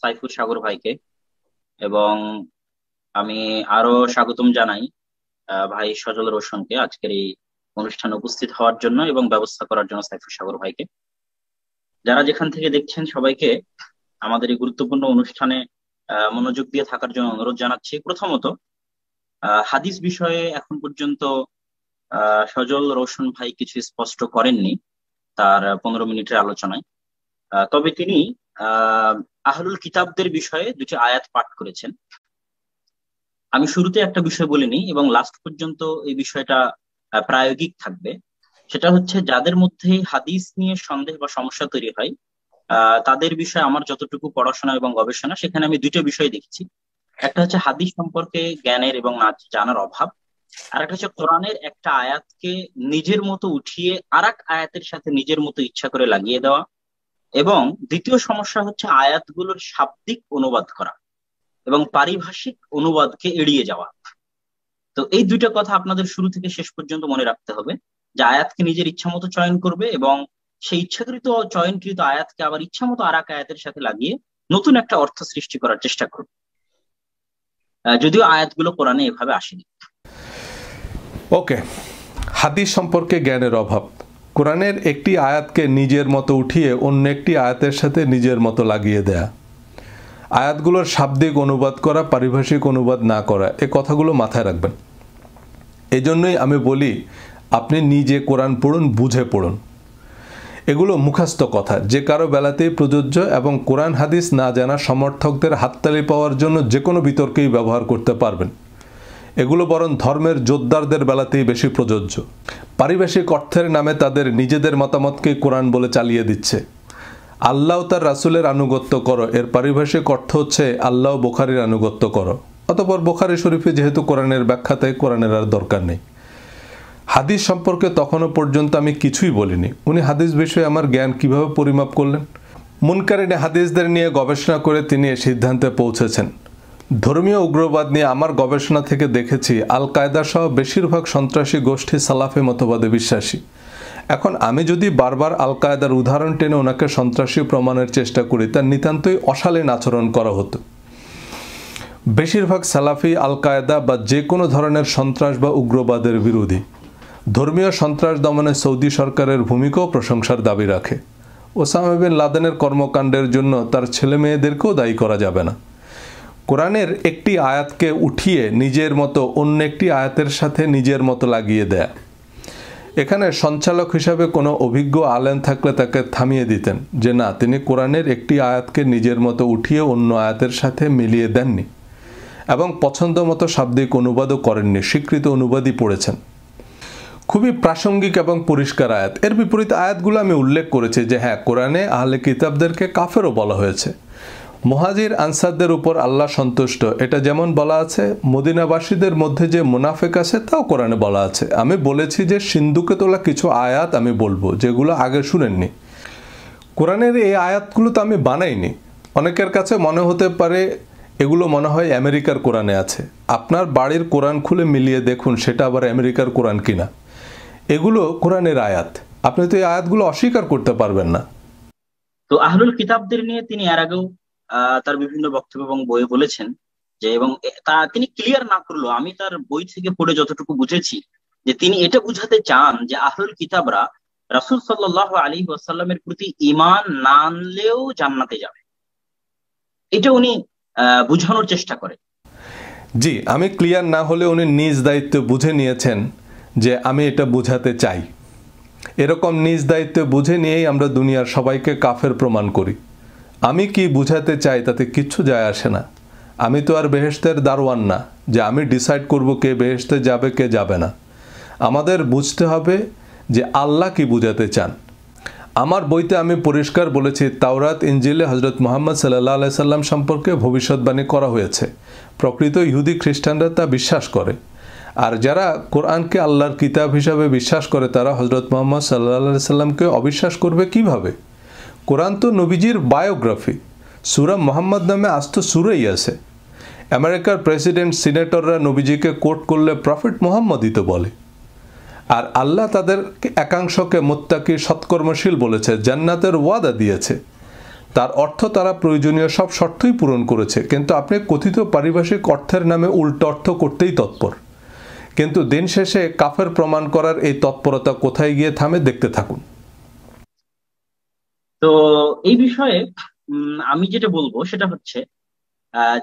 সাইফুর সাগর ভাইকে, এবং আমি আরো স্বাগতম জানাই ভাই সজল রোশনকে আজকের এই অনুষ্ঠানে উপস্থিত হওয়ার জন্য এবং ব্যবস্থা করার জন্য সাইফুর সাগর ভাইকে। যারা যেখান থেকে দেখছেন সবাইকে আমাদের এই গুরুত্বপূর্ণ অনুষ্ঠানে মনোযোগ দিয়ে থাকার জন্য অনুরোধ জানাচ্ছি। প্রথমত, হাদিস বিষয়ে এখন পর্যন্ত সজল রোশন ভাই কিছু স্পষ্ট করেননি তার 15 মিনিটের আলোচনায়। তবে তিনি আহলুল কিতাবদের বিষয়ে দুটি আয়াত পাঠ করেছেন। আমি শুরুতে একটা বিষয় বলিনি এবং লাস্ট পর্যন্ত এই বিষয়টা প্রায়োগিক থাকবে। সেটা হচ্ছে যাদের মধ্যে হাদিস নিয়ে সন্দেহ বা সমস্যা তৈরি হয় তাদের বিষয়ে আমার যতটুকু পড়াশোনা এবং গবেষণা, সেখানে আমি দুটো বিষয় দেখেছি। একটা হচ্ছে হাদিস সম্পর্কে জ্ঞানের এবং জানার অভাব, আর একটা হচ্ছে কোরআনের একটা আয়াতকে নিজের মতো উঠিয়ে আর এক আয়াতের সাথে নিজের মতো ইচ্ছা করে লাগিয়ে দেওয়া, এবং দ্বিতীয় সমস্যা হচ্ছে আয়াতগুলোর শাব্দিক অনুবাদ করা এবং পারিভাষিক অনুবাদকে এড়িয়ে যাওয়া। তো এই দুইটা কথা আপনাদের শুরু থেকে শেষ পর্যন্ত মনে রাখতে হবে, যে আয়াতকে নিজের ইচ্ছা মতো চয়ন করবে এবং সেই ইচ্ছাকৃত চয়নকৃত আয়াতকে আবার ইচ্ছা মতো আর এক আয়াতের সাথে লাগিয়ে নতুন একটা অর্থ সৃষ্টি করার চেষ্টা করবে, যদিও আয়াতগুলো কোরআনে এভাবে আসেনি। ওকে, হাদিস সম্পর্কে জ্ঞানের অভাব, কোরআনের একটি আয়াতকে নিজের মতো উঠিয়ে অন্য একটি আয়াতের সাথে নিজের মতো লাগিয়ে দেয়া, আয়াতগুলোর শাব্দিক অনুবাদ করা, পারিভাষিক অনুবাদ না করা, এ কথাগুলো মাথায় রাখবেন। এই জন্যই আমি বলি আপনি নিজে কোরআন পড়ুন, বুঝে পড়ুন। এগুলো মুখস্থ কথা, যে কারো বেলাতেই প্রযোজ্য এবং কোরআন হাদিস না জানা সমর্থকদের হাততালি পাওয়ার জন্য যে কোনো বিতর্কেই ব্যবহার করতে পারবেন। এগুলো বরং ধর্মের যোদ্ধারদের বেলাতেই বেশি প্রযোজ্য। পারিভাষিক অর্থের নামে তাদের নিজেদের মতামতকেই কোরআন বলে চালিয়ে দিচ্ছে। আল্লাহ তার রাসূলের আনুগত্য করো, এর পারিভাষিক অর্থ হচ্ছে আল্লাহ বুখারীর আনুগত্য করো। অতঃপর বুখারী শরীফে যেহেতু কোরআনের ব্যাখ্যা, তাই কোরআনের আর দরকার নেই। হাদিস সম্পর্কে তখনও পর্যন্ত আমি কিছুই বলিনি। উনি হাদিস বিষয়ে আমার জ্ঞান কিভাবে পরিমাপ করলেন? মুনকারিনে হাদিসদের নিয়ে গবেষণা করে তিনি এ সিদ্ধান্তে পৌঁছেছেন। ধর্মীয় উগ্রবাদ নিয়ে আমার গবেষণা থেকে দেখেছি আল কায়দা সহ বেশিরভাগ সন্ত্রাসী গোষ্ঠী সালাফি মতবাদে বিশ্বাসী। এখন আমি যদি বারবার আল কায়দার উদাহরণ টেনে ওনাকে সন্ত্রাসী প্রমাণের চেষ্টা করি, তার নিতান্তই অশালীন আচরণ করা হতো। বেশিরভাগ সালাফি আল কায়দা বা যে কোনো ধরনের সন্ত্রাস বা উগ্রবাদের বিরোধী। ধর্মীয় সন্ত্রাস দমনে সৌদি সরকারের ভূমিকাও প্রশংসার দাবি রাখে। ওসামা বিন লাদেনের কর্মকাণ্ডের জন্য তার ছেলে মেয়েদেরকেও দায়ী করা যাবে না। কোরআনের একটি আয়াতকে উঠিয়ে নিজের মতো অন্য একটি আয়াতের সাথে নিজের মতো লাগিয়ে দেয়া, এখানে সঞ্চালক হিসাবে কোনো অভিজ্ঞ আলেম থাকলে তাকে থামিয়ে দিতেন যে না, তিনি কোরআনের একটি আয়াতকে নিজের মতো উঠিয়ে অন্য আয়াতের সাথে মিলিয়ে দেননি এবং পছন্দ মতো শাব্দিক অনুবাদও করেননি, স্বীকৃত অনুবাদই পড়েছেন। খুবই প্রাসঙ্গিক এবং পরিষ্কার আয়াত। এর বিপরীত আয়াতগুলো আমি উল্লেখ করেছি যে হ্যাঁ, কোরআনে আহলে কিতাবদেরকে কাফেরও বলা হয়েছে। মুহাজির আনসারদের উপর আল্লাহ সন্তুষ্ট, এটা যেমন বলা আছে, মদিনাবাসীদের মধ্যে যে মুনাফিক আছে তাও কোরআনে বলা আছে। আমি বলেছি যে সিন্ধুকে তোলা কিছু আয়াত আমি বলবো যেগুলো আগে শুনেননি। কোরআনের এই আয়াতগুলো তো আমি বানাইনি। অনেকের কাছে মনে হতে পারে এগুলো মনে হয় আমেরিকার কোরআনে আছে। আপনার বাড়ির কোরআন খুলে মিলিয়ে দেখুন সেটা আবার আমেরিকার কোরআন কিনা। এগুলো কোরআনের আয়াত, আপনি তো এই আয়াতগুলো অস্বীকার করতে পারবেন না। তো আহলুল কিতাবদের নিয়ে তিনি এর আগেও তার বিভিন্ন বক্তব্য এবং বইয়ে বলেছেন যে, এবং তা তিনি ক্লিয়ার না করলেও আমি তার বই থেকে পড়ে যতটুকু বুঝেছি যে তিনি এটা বুঝাতে চান যে আহলুল কিতাবরা রাসূল সাল্লাল্লাহু আলাইহি ওয়াসাল্লামের প্রতি ঈমান না আনলেও জান্নাতে যাবে, এটা উনি বুঝানোর চেষ্টা করে। জি, আমি ক্লিয়ার না হলে উনি নিজ দায়িত্ব বুঝে নিয়েছেন যে আমি এটা বুঝাতে চাই। এরকম নিজ দায়িত্ব বুঝে নিয়েই আমরা দুনিয়ার সবাইকে কাফের প্রমাণ করি। আমি কি বুঝাতে চাই তাতে কিচ্ছু যায় আসে না। আমি তো আর বেহেশতের দারওয়ান না যে আমি ডিসাইড করব কে বেহেশতে যাবে কে যাবে না। আমাদের বুঝতে হবে যে আল্লাহ কি বুঝাতে চান। আমার বইতে আমি পরিষ্কার বলেছি তাওরাত ইনজিলে হযরত মুহাম্মদ সাল্লাল্লাহু আলাইহি সাল্লাম সম্পর্কে ভবিষ্যৎবাণী করা হয়েছে। প্রকৃত ইহুদি খ্রিস্টানরা তা বিশ্বাস করে, আর যারা কোরআনকে আল্লাহর কিতাব হিসাবে বিশ্বাস করে তারা হযরত মুহাম্মদ সাল্লাল্লাহু আলাইহি সাল্লামকে অবিশ্বাস করবে কিভাবে? কোরআন তো নবীজির বায়োগ্রাফি। সূরা মুহাম্মদ নামে আস্ত সূরাই আছে। আমেরিকার প্রেসিডেন্ট সিনেটররা নবীজিকে কোট করলে প্রফেট মুহাম্মদই তো বলে। আর আল্লাহ তাদের একাংশকে মুত্তাকি সৎকর্মশীল বলেছে, জান্নাতের ওয়াদা দিয়েছে। তার অর্থ তারা প্রয়োজনীয় সব শর্তই পূরণ করেছে, কিন্তু আপনি কথিত পারিভাষিক অর্থের নামে উল্টো অর্থ করতেই তৎপর। কিন্তু দিন শেষে কাফের প্রমাণ করার এই তৎপরতা কোথায় গিয়ে থামে দেখতে থাকুন। তো এই বিষয়ে আমি যেটা বলবো সেটা হচ্ছে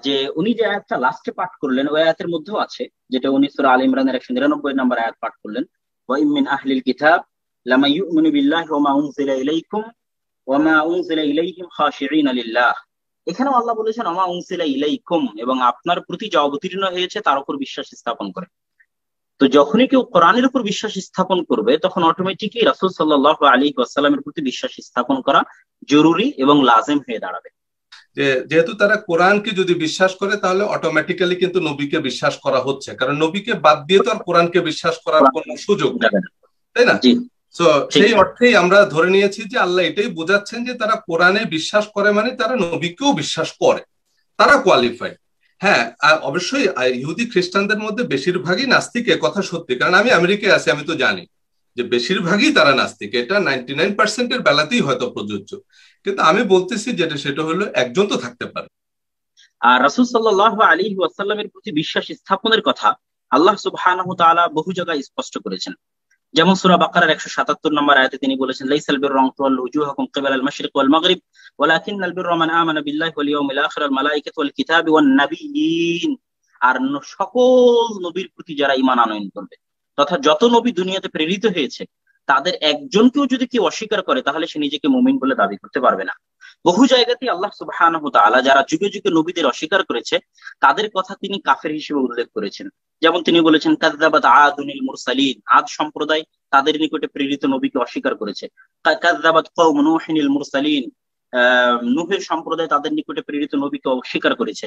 যে উনি যে আয়াতটা লাস্টে পাঠ করলেন ওই আয়াতের মধ্যেও আছে, যেটা উনি সূরা আল ইমরানের 199 নম্বর আয়াত পাঠ করলেন, ওয়া ইম মিন আহলিল কিতাব লামা ইউমিনু বিল্লাহি ওয়া মা উনজিলা ইলাইকুম ওয়া মা উনজিলা ইলাইহিম খাশিঈনা লিল্লাহ এখানেও আল্লাহ বলেছেন আমা উনসিলা ইলাইকুম, এবং আপনার প্রতি যা অবতীর্ণ হয়েছে তার উপর বিশ্বাস স্থাপন করে। তো যখনই কেউ কোরআনের উপর বিশ্বাস স্থাপন করবে তখন অটোমেটিকলি রাসূল সাল্লাল্লাহু আলাইহি ওয়াসাল্লামের প্রতি বিশ্বাস স্থাপন করা জরুরি এবং লাজিম হয়ে দাঁড়াবে। যেহেতু তারা কোরআনকে যদি বিশ্বাস করে তাহলে অটোমেটিক্যালি কিন্তু নবীকে বিশ্বাস করা হচ্ছে, কারণ নবীকে বাদ দিয়ে তো আর কোরআনকে বিশ্বাস করার কোনো সুযোগ নেই, তাই না? তো সেই অর্থেই আমরা ধরে নিয়েছি যে আল্লাহ এটাই বোঝাচ্ছেন যে তারা কোরআনে বিশ্বাস করে মানে তারা নবীকেও বিশ্বাস করে, তারা কোয়ালিফাইড। হ্যাঁ, আর অবশ্যই ইহুদি খ্রিস্টানদের মধ্যে বেশিরভাগই নাস্তিক, এ কথা সত্যি, কারণ আমি আমেরিকায় আছি, আমি তো জানি যে বেশিরভাগই তারা নাস্তিক, এটা 99% বেলাতেই হয়তো প্রযোজ্য। কিন্তু আমি বলতেছি যেটা সেটা হলো একজন তো থাকতে পারে। আর রাসূল সাল্লাল্লাহু আলাইহি ওয়াসাল্লামের প্রতি বিশ্বাস স্থাপনের কথা আল্লাহ সুবহানাহু ওয়া তাআলা বহু জায়গায় স্পষ্ট করেছেন। যেমন সূরা বাকারার 177 নম্বর আয়াতে তিনি বলেছেন, লাইসাল বিররা আন তুওয়াল্লু উজুহাকুম কিবালাল মাশরিক ওয়াল মাগরিব ওয়ালাকিন্নাল বিররা মান আমানা বিল্লাহি ওয়াল ইয়াউমিল আখির ওয়াল মালাইকাতি ওয়াল কিতাবি ওয়ান নাবিয়্যিন। আর সকল নবীর প্রতি যারা ঈমান আনয়ন করবে, তথা যত নবী দুনিয়াতে প্রেরিত হয়েছে তাদের একজনকেও যদি কেউ অস্বীকার করে তাহলে সে নিজেকে মুমিন বলে দাবি করতে পারবে না। বহু জায়গাতেই আল্লাহ সুবহানাহু ওয়া তাআলা যারা যুগে যুগে নবীদের অস্বীকার করেছে তাদের কথা তিনি কাফের হিসেবে উল্লেখ করেছেন। যেমন তিনি বলেছেন, কাযযাবাত আদুনিল মুরসালিন, আদ সম্প্রদায় তাদের নিকটে প্রেরিত নবীকে অস্বীকার করেছে। কাযযাবাত কওম নূহিনিল মুরসালিন, নূহের সম্প্রদায় তাদের নিকটে প্রেরিত নবীকে অস্বীকার করেছে।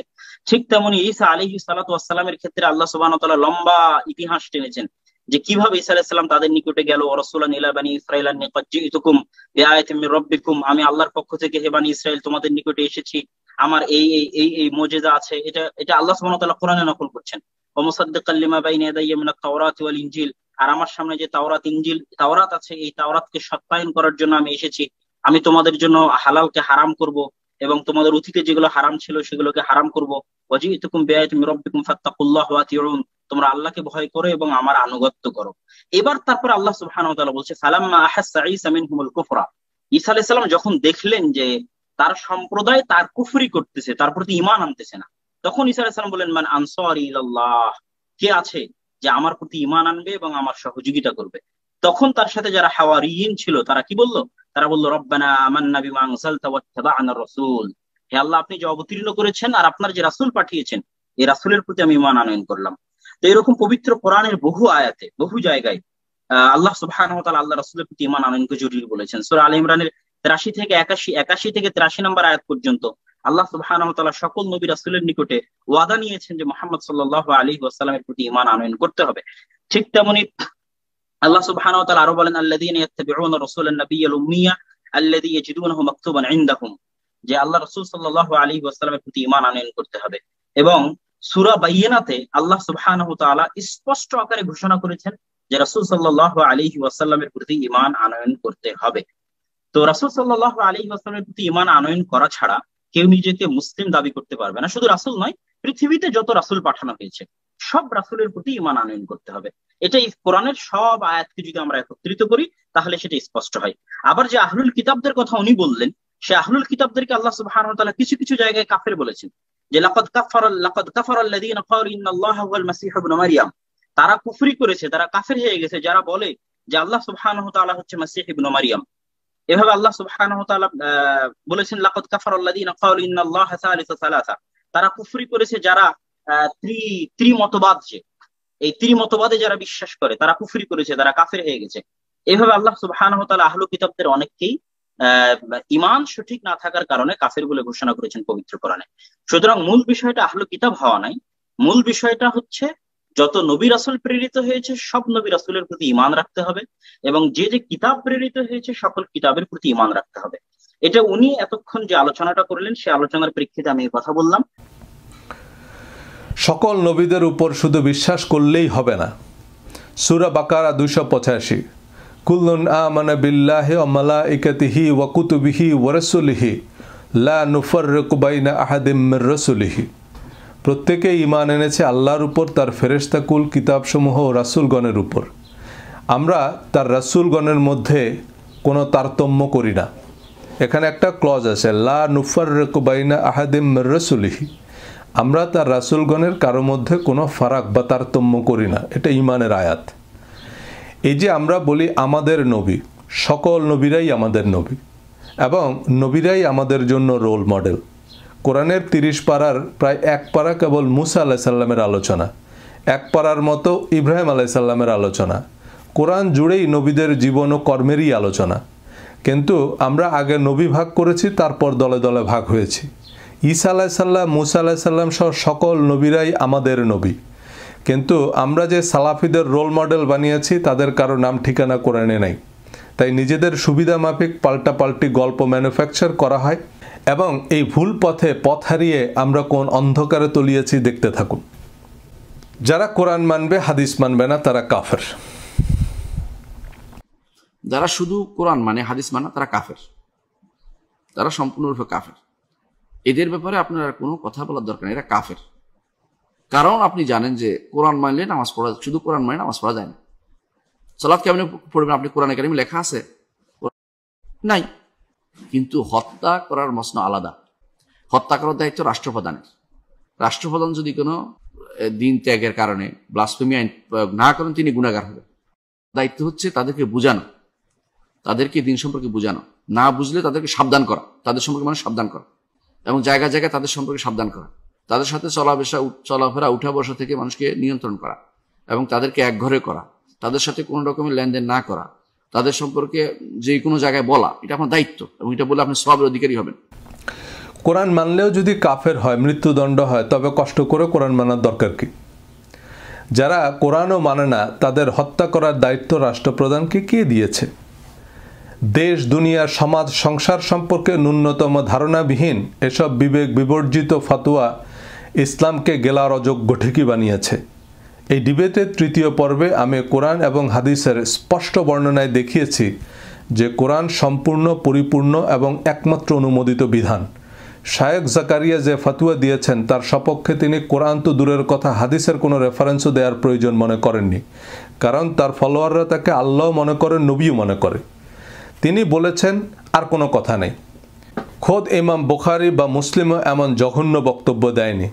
ঠিক তেমনি ঈসা আলাইহিস সালাতু ওয়াস সালামের ক্ষেত্রে আল্লাহ সুবহানাহু ওয়া তাআলা লম্বা ইতিহাস টেনেছেন যে কিভাবে ঈসা আলাইহিস সালাম তাদের নিকটে গেল, রাসূলান ইলা বানি ইসরাঈল আন্নী ক্বাদ জিতুকুম বিআয়াতিন মির রাব্বিকুম, আমি আল্লাহর পক্ষ থেকে হে বানি ইসরাঈল তোমাদের নিকটে এসেছি, আমার এই এই এই এই মুজিজা আছে। এটা আল্লাহ সুবহানাহু ওয়া তাআলা কোরআনে নকল করছেন। ওয়া মুসাদ্দিকাল লিমা বাইনা ইয়াদাইয়া মিনাত তাওরাতি ওয়াল ইনজিল, আর আমার সামনে যে তাওরাত ইনজিল তাওরাত আছে এই তাওরাতকে সত্যায়ন করার জন্য আমি এসেছি। আমি তোমাদের জন্য হালালকে হারাম করব এবং তোমাদের অতীতে যেগুলো হারাম ছিল সেগুলোকে হারাম করব। ওয়াজিতুকুম বিআয়াতিন মির রাব্বিকুম ফাত্তাকুল্লাহ ওয়া আতিউন, তোমরা আল্লাহকে ভয় করো এবং আমার আনুগত্য করো। এবার তারপর আল্লাহ সুবহানাহু ওয়া তাআলা বলছে, ফালাম্মা আহাসসা ঈসা মিনহুমুল কুফরা, ঈসা আলাইহিস সালাম যখন দেখলেন যে তার সম্প্রদায় তার কুফরি করতেছে, তার প্রতি ঈমান আনতেছে না, তখন ঈসা আলাইহিস সালাম বলেন, মান আনসারি ইলাল্লাহ, কে আছে যে আমার প্রতি ঈমান আনবে এবং আমার সহযোগিতা করবে। তখন তার সাথে যারা হাওয়ারিয়িন ছিল তারা কি বলল? তারা বলল, রব্বানা আমান্না বিমা আনজালতা ওয়াত্তাবা'না রাসূল, হে আল্লাহ আপনি যে অবতীর্ণ করেছেন আর আপনার যে রাসূল পাঠিয়েছেন এই রাসূলের প্রতি আমি ঈমান আনয়ন করলাম। তো এরকম পবিত্র কোরআনের বহু আয়াতে বহু জায়গায় আল্লাহ সুবহানাহু ওয়া তাআলা আল্লাহ রাসূলের প্রতি ঈমান আনয়নকে জরুরি বলেছেন। সূরা আলে ইমরানের 83 থেকে 81 থেকে 83 নম্বর আয়াত পর্যন্ত আল্লাহ সুবহানাহু ওয়া তাআলা সকল নবী রাসূলের নিকটে ওয়াদা নিয়েছেন যে মুহাম্মদ সাল্লাল্লাহু আলাইহি ওয়াসাল্লামের প্রতি ঈমান আনয়ন করতে হবে। ঠিক তেমনি আল্লাহ সুবহানাহু ওয়া তাআলা আরো বলেন, আল্লাযীনা ইয়াত্তাবিউনা রাসূলান নাবিয়্যাল উম্মিয়্যা আল্লাযী ইয়াজিদুনাহু মাকতুবান ইনদাহুম, যে আল্লাহ রাসূল সাল্লাল্লাহু আলাইহি ওয়াসাল্লামের প্রতি ঈমান আনয়ন করতে হবে। এবং সূরা বাইয়িনাতে আল্লাহ সুবহানাহু ওয়া তাআলা স্পষ্ট আকারে ঘোষণা করেছেন যে রাসূল সাল্লাল্লাহু আলাইহি ওয়াসাল্লামের প্রতি ঈমান আনয়ন করতে হবে। তো রাসূল সাল্লাল্লাহু আলাইহি ওয়াসাল্লামের প্রতি ঈমান আনয়ন করা ছাড়া কেউ নিজেকে মুসলিম দাবি করতে পারবে না। শুধু রাসূল নয়, পৃথিবীতে যত রাসূল পাঠানো হয়েছে সব রাসূলের প্রতি ঈমান আনয়ন করতে হবে। এটাই কোরআনের সব আয়াতকে যদি আমরা একত্রিত করি তাহলে সেটা স্পষ্ট হয়। আবার যে আহলুল কিতাবদের কথা উনি বললেন, সে আহলুল কিতাবদেরকে আল্লাহ সুবহানাহু ওয়া তাআলা কিছু কিছু জায়গায় কাফের বলেছেন, যে লাকাদ কাফারাল্লাযীনা ক্বালু ইন্নাল্লাহা হুয়াল মাসীহু ইবনু মারইয়াম, তারা কুফরি করেছে, তারা কাফের হয়ে গেছে যারা বলে যে আল্লাহ সুবহানাহু ওয়া তাআলা হচ্ছে মাসীহ ইবনু মারইয়াম। এভাবে আল্লাহ সুবহানাহু ওয়া তাআলা বলেছেন, লাকাদ কাফারাল্লাযীনা ক্বালু ইন্নাল্লাহা সালিসু সালাসা, তারা কুফরি করেছে যারা ত্রিমতবাদ, যে এই ত্রিমতবাদে যারা বিশ্বাস করে তারা কুফরি করেছে, তারা কাফের হয়ে গেছে। এভাবে আল্লাহ সুবহানাহু ওয়া তাআলা আহলুল কিতাবদের অনেককেই ঈমান সঠিক না থাকার কারণে কাফের বলে ঘোষণা করেছেন পবিত্র কোরআনে। সুতরাং মূল বিষয়টা আহলুল কিতাব হওয়া নাই, মূল বিষয়টা হচ্ছে যত নবী রাসূল প্রেরিত হয়েছে সব নবী রাসূলের প্রতি ঈমান রাখতে হবে এবং যে যে কিতাব প্রেরিত হয়েছে সকল কিতাবের প্রতি ঈমান রাখতে হবে। এটা উনি এতক্ষণ যে আলোচনাটা করলেন সে আলোচনার প্রেক্ষিতে আমি কথা বললাম। সকল নবীদের উপর শুধু বিশ্বাস করলেই হবে না। সূরা বাকারা 285, কুল্লুন আমানা বিল্লাহি ওয়া মালাইকাতিহি ওয়া কুতুবিহি ওয়া রাসূলিহি লা নুফাররিকু বাইনা আহাদিম মির রাসূলিহি, প্রত্যেকেই ঈমান এনেছে আল্লাহর উপর, তার ফেরেশতাকুল, কিতাবসমূহ ও রাসূলগণের উপর। আমরা তার রাসূলগণের মধ্যে কোনো তারতম্য করি না। এখানে একটা ক্লজ আছে, লা নুফাররিকু বাইনা আহাদিম মির রাসূলিহি, আমরা তার রাসূলগণের কারো মধ্যে কোনো ফারাক বা তারতম্য করি না। এটা ঈমানের আয়াত। এই যে আমরা বলি আমাদের নবী, সকল নবীরাই আমাদের নবী এবং নবীরাই আমাদের জন্য রোল মডেল। কোরআনের 30 পারার প্রায় 1 পারা কেবল মুসা আলাইহিস সালামের আলোচনা, 1 পারার মতো ইব্রাহিম আলাইহিস সালামের আলোচনা। কোরআন জুড়েই নবীদের জীবন ও কর্মেরই আলোচনা। কিন্তু আমরা আগে নবী ভাগ করেছি, তারপর দলে দলে ভাগ হয়েছি। ঈসা আলাইহিস সালাম, মুসা আলাইহিস সালাম সহ সকল নবীরাই আমাদের নবী। কিন্তু আমরা যে সালাফিদের রোল মডেল বানিয়েছি তাদের কারো নাম ঠিকানা কোরআনে নাই। তাই নিজেদের সুবিধা মাফিক পাল্টাপাল্টি গল্প ম্যানুফ্যাকচার করা হয় এবং এই ভুল পথে পথ হারিয়ে আমরা কোন অন্ধকারে তলিয়েছি দেখতে থাকুন। যারা কোরআন মানবে হাদিস মানবে না তারা কাফের। যারা শুধু কোরআন মানে হাদিস মানে তারা কাফের, তারা সম্পূর্ণরূপে কাফের। এদের ব্যাপারে আপনার আর কোনো কথা বলার দরকার নেই, এরা কাফের। কারণ আপনি জানেন যে কোরআন মানলে নামাজ পড়া, শুধু কোরআন মানে নামাজ পড়া যায় না। সালাত কেমন পড়বেন আপনি? কোরআনে কারিমে লেখা আছে নাই। কিন্তু হত্যা করার মসনা আলাদা। হত্যা করার দায়িত্ব রাষ্ট্রপ্রধানের। রাষ্ট্রপ্রধান যদি কোনো দিন ত্যাগের কারণে ব্লাসফেমি আইন প্রয়োগ না করেন তিনি গুনাহগার হবেন। দায়িত্ব হচ্ছে তাদেরকে বুঝানো, তাদেরকে দিন সম্পর্কে বুঝানো, না বুঝলে তাদেরকে সাবধান করা, তাদের সম্পর্কে মানে সাবধান করা, এবং জায়গায় জায়গায় তাদের সম্পর্কে সাবধান করা, তাদের সাথে চলাফেরা উঠা বসা থেকে মানুষকে নিয়ন্ত্রণ করা, এবং তাদেরকে একঘরে করা, তাদের সাথে কোনো রকমের লেনদেন না করা, তাদের সম্পর্কে যে কোনো জায়গায় বলা, এটা আপনার দায়িত্ব, এবং এটা বলে আপনি সওয়াবের অধিকারী হবেন। কোরআন মানলেও যদি কাফের হয়, মৃত্যুদণ্ড হয়, তবে কষ্ট করে কোরআন মানার দরকার কি? যারা কোরআনও মানে না তাদের হত্যা করার দায়িত্ব রাষ্ট্রপ্রধানকে কে দিয়েছে? দেশ, দুনিয়া, সমাজ, সংসার সম্পর্কে ন্যূনতম ধারণাবিহীন এসব বিবেক বিবর্জিত ফতোয়া ইসলামকে গেলার অযোগ্য ঠিকই বানিয়েছে। এই ডিবেটের 3য় পর্বে আমি কোরআন এবং হাদিসের স্পষ্ট বর্ণনায় দেখিয়েছি যে কোরআন সম্পূর্ণ, পরিপূর্ণ এবং একমাত্র অনুমোদিত বিধান। শায়েখ জাকারিয়া যে ফতোয়া দিয়েছেন তার সপক্ষে তিনি কোরআন তো দূরের কথা হাদিসের কোনো রেফারেন্সও দেওয়ার প্রয়োজন মনে করেননি, কারণ তার ফলোয়াররা তাকে আল্লাহ মনে করে, নবীও মনে করে। তিনি বলেছেন আর কোনো কথা নেই। খোদ ইমাম বুখারী বা মুসলিমও এমন জঘন্য বক্তব্য দেয়নি।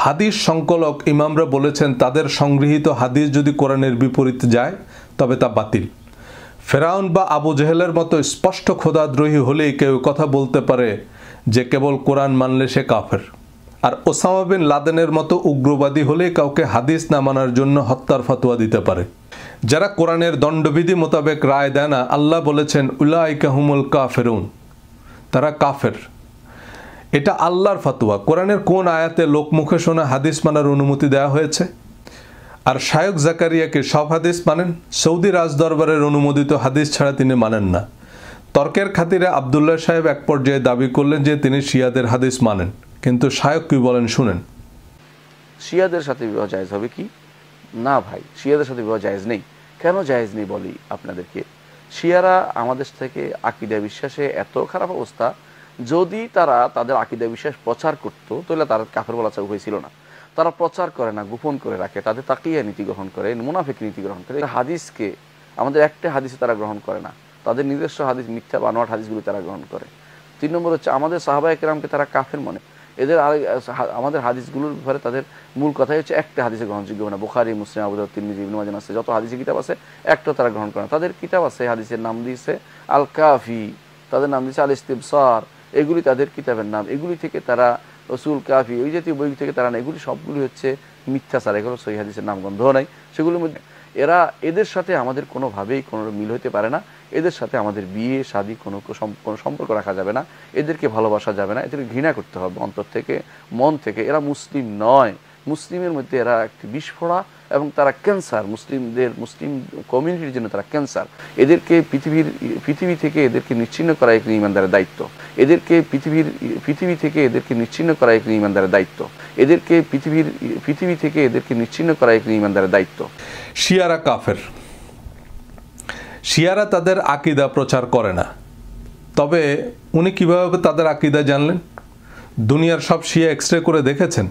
হাদিস সংকলক ইমামরা বলেছেন তাদের সংগৃহীত হাদিস যদি কোরআনের বিপরীতে যায় তবে তা বাতিল। ফেরাউন বা আবু জেহেলের মতো স্পষ্ট খোদাদ্রোহী হলেই কেউ কথা বলতে পারে যে কেবল কোরআন মানলে সে কাফের। আর ওসামা বিন লাদেনের মতো উগ্রবাদী হলেই কাউকে হাদিস না মানার জন্য হত্যার ফতোয়া দিতে পারে। যারা কোরআনের দণ্ডবিধি মোতাবেক রায় দেয় না, আল্লাহ বলেছেন উলাইকা হুমুল কাফেরুন, তারা কাফের। এটা আল্লাহর ফতোয়া। কোরআনের কোন আয়াতে লোকমুখে শোনা হাদিস মানার অনুমতি দেওয়া হয়েছে? আর শায়েখ জাকারিয়াকে সব হাদিস মানেন? সৌদি রাজদরবারের অনুমোদিত হাদিস ছাড়া তিনি মানেন না। তর্কের খাতিরে আবদুল্লাহ সাহেব এক পর্যায়ে দাবি করলেন যে তিনি শিয়াদের হাদিস মানেন, কিন্তু শায়েখ কি বলেন শুনেন। শিয়াদের সাথে বিবাহ জায়েজ হবে কি? না ভাই, শিয়াদের সাথে বিবাহ জায়েজ নেই। কেন জায়েজ নেই বলি আপনাদেরকে। শিয়ারা আমাদের থেকে আকীদা বিশ্বাসে এত খারাপ অবস্থা, যদি তারা তাদের আকীদা বিশ্বাস প্রচার করতো তাহলে তারা কাফের বলা উপায় ছিল না। তারা প্রচার করে না, গোপন করে রাখে, তাদের তাকিয়া নীতি গ্রহণ করে, মুনাফিক নীতি গ্রহণ করে। হাদিসকে আমাদের একটা হাদিসে তারা গ্রহণ করে না, তাদের নিজস্ব হাদিস, মিথ্যা বানোয়াট হাদিসগুলো তারা গ্রহণ করে। 3 নম্বর হচ্ছে আমাদের সাহাবায়ে কেরামকে তারা কাফের মনে। এদের আমাদের হাদিসগুলোর ব্যাপারে তাদের মূল কথাই হচ্ছে একটা হাদিসে গ্রহণযোগ্য না। বুখারী, মুসলিম, আবু দাউদ, তিরমিজি, ইবনে মাজাহ আছে, যত হাদিসের কিতাব আছে একটা তারা গ্রহণ করে না। তাদের কিতাব আছে, হাদিসের নাম দিয়েছে আল কাফি, তাদের নাম দিয়েছে আল ইস্তিবসার, এগুলি তাদের কিতাবের নাম। এগুলি থেকে তারা রসুল কাফি ওই জাতীয় বই থেকে তারা না, এগুলি সবগুলি হচ্ছে মিথ্যাচার, এগুলো সহিহ হাদিসের নাম গন্ধ নাই সেগুলোর মধ্যে। এদের সাথে আমাদের কোনোভাবেই কোনো মিল হতে পারে না। এদের সাথে আমাদের বিয়ে শাদী কোনো সম্পর্ক রাখা যাবে না, এদেরকে ভালোবাসা যাবে না, এদেরকে ঘৃণা করতে হবে অন্তর থেকে, মন থেকে। এরা মুসলিম নয়, মুসলিমের মধ্যে এরা একটি বিস্ফোরা এবং তারা ক্যান্সার, মুসলিম কমিউনিটির জন্য তারা ক্যান্সার। এদেরকে পৃথিবী থেকে এদেরকে নিশ্চিহ্ন করা একটি ঈমানদারের দায়িত্ব। এদেরকে পৃথিবী থেকে এদেরকে নিশ্চিহ্ন করা একটি ঈমানদারের দায়িত্ব। এদেরকে পৃথিবী থেকে এদেরকে নিশ্চিহ্ন করা একটি ঈমানদারের দায়িত্ব। শিয়ারা কাফের। শিয়ারা তাদের আকীদা প্রচার করে না। তবে উনি কিভাবে তাদের আকীদা জানলেন? দুনিয়ার সব শিয়া এক্সরে করে দেখেছেন।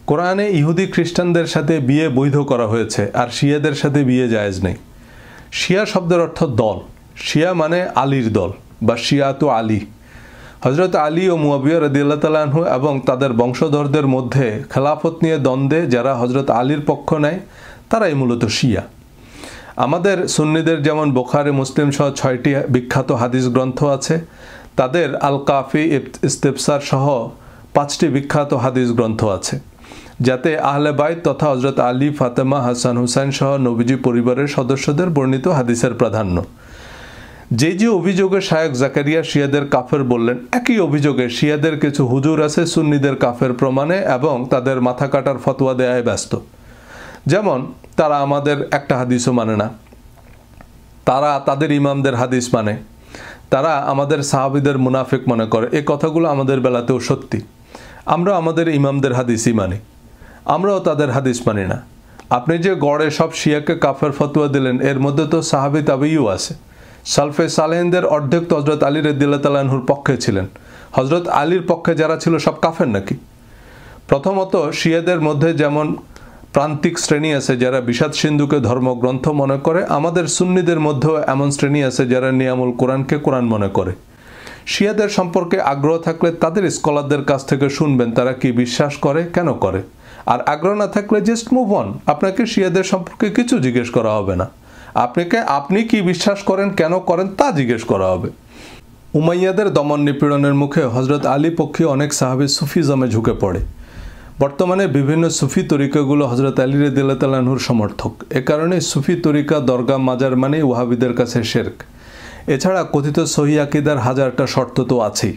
কোরআনে ইহুদি খ্রিস্টানদের সাথে বিয়ে বৈধ করা হয়েছে, আর শিয়াদের সাথে বিয়ে জায়েজ নেই। শিয়া শব্দের অর্থ দল। শিয়া মানে আলীর দল বা শিয়াতু আলী। হযরত আলী ও মুয়াবিয়া রাদিয়াল্লাহু তাআলা আনহু এবং তাদের বংশধরদের মধ্যে খেলাফত নিয়ে দ্বন্দ্বে যারা হযরত আলীর পক্ষ নেয় তারাই মূলত শিয়া। আমাদের সুন্নিদের যেমন বুখারী, মুসলিম সহ 6টি বিখ্যাত হাদিস গ্রন্থ আছে, তাদের আল কাফি, ইস্তিবসার সহ 5টি বিখ্যাত হাদিস গ্রন্থ আছে, যাতে আহলে বাইত তথা হযরত আলী, ফাতেমা, হাসান, হুসাইন সহ নবীজি পরিবারের সদস্যদের বর্ণিত হাদিসের প্রাধান্য। যে অভিযোগে শায়খ জাকারিয়া শিয়াদের কাফের বললেন, একই অভিযোগে শিয়াদের কিছু হুজুর আছে সুন্নিদের কাফের প্রমাণে এবং তাদের মাথা কাটার ফতোয়া দেয়ায় ব্যস্ত। যেমন তারা আমাদের একটা হাদিসও মানে না, তারা তাদের ইমামদের হাদিস মানে, তারা আমাদের সাহাবীদের মুনাফিক মনে করে। এই কথাগুলো আমাদের বেলাতেও সত্যি। আমরা আমাদের ইমামদের হাদিসই মানি, আমরাও তাদের হাদিস মানি না। আপনি যে গড়ে সব শিয়াকে কাফের ফতোয়া দিলেন, এর মধ্যে তো সাহাবী তাবেঈও আছে। সালফে সালেহিনদের অর্ধেক তো হযরত আলী রাদিয়াল্লাহু তাআলা আনহুর পক্ষে ছিলেন। হযরত আলীর পক্ষে যারা ছিল সব কাফের নাকি? প্রথমত, শিয়াদের মধ্যে যেমন প্রান্তিক শ্রেণী আছে যারা বিষাদ সিন্ধুকে ধর্মগ্রন্থ মনে করে, আমাদের সুন্নিদের মধ্যেও এমন শ্রেণী আছে যারা নিয়ামুল কোরআনকে কোরআন মনে করে। শিয়াদের সম্পর্কে আগ্রহ থাকলে তাদের স্কলারদের কাছ থেকে শুনবেন তারা কি বিশ্বাস করে, কেন করে। আর আগ্রহ না থাকলে জাস্ট মুভ অন। আপনাকে শিয়াদের সম্পর্কে কিছু জিজ্ঞেস করা হবে না, আপনি কি বিশ্বাস করেন, কেন করেন তা জিজ্ঞেস করা হবে। উমাইয়াদের দমন নিপীড়নের মুখে হযরত আলী পক্ষে অনেক সাহাবী সুফিজমে ঝুঁকে পড়ে। বর্তমানে বিভিন্ন সুফি তরিকাগুলো হযরত আলী রাদিয়াল্লাহু তাআলা আনহুর সমর্থক। এ কারণে সুফি তরিকা, দরগা, মাজার মানে ওয়াহাবিদের কাছে শিরক। এছাড়া কথিত সহি আকীদার হাজারটা শর্ত তো আছেই।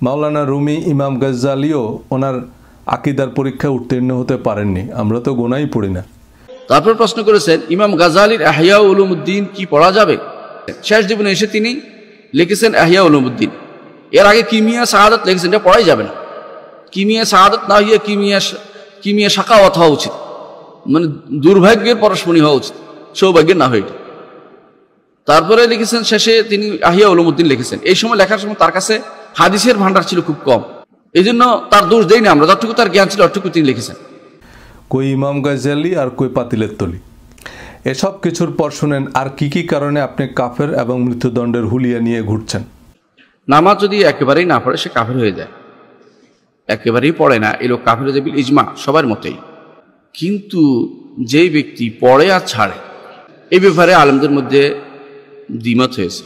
মাওলানা রুমি, ইমাম গাজ্জালিও ওনার আকীদার পরীক্ষায় উত্তীর্ণ হতে পারেননি। আমরা তো গোনাই পড়ি না। তারপর প্রশ্ন করেছেন, ইমাম গাজ্জালির ইহয়া উলুমুদ্দিন কি পড়া যাবে? শেষ জীবনে এসে তিনি লিখেছেন ইহয়া উলুমুদ্দিন। এর আগে কিমিয়া শাহাদাত লিখেছেন, এটা পড়াই যাবে না। কিমিয়া শাহাদাত না হইয়া কিমিয়া শাকাওয়াত হওয়া উচিত, মানে দুর্ভাগ্যের পরশমণি হওয়া উচিত, সৌভাগ্যের না হয়ে। তারপরে লিখেছেন শেষে তিনি ইহয়া উলুমুদ্দিন লিখেছেন। এই সময় লেখার সময় তার কাছে হাদিসের ভান্ডার ছিল খুব কম, এই জন্য তার দোষ দেই না আমরা, যতটুকু তার জ্ঞান ছিল অতটুকু তিনি লিখেছেন। কই ইমাম গাজ্জালি আর কই পাতিলের তলি। এসব কিছুর পর শুনেন আর কি কারণে আপনি কাফের এবং মৃত্যুদণ্ডের হুলিয়া নিয়ে ঘুরছেন। নামাজ যদি একেবারেই না পড়ে সে কাফের হয়ে যায়, একেবারেই পড়ে না এই লোক কাফের হয়ে যাবে, ইজমা সবার মতেই। কিন্তু যেই ব্যক্তি পড়ে আর ছাড়ে, এই ব্যাপারে আলেমদের মধ্যে দ্বিমত হয়েছে।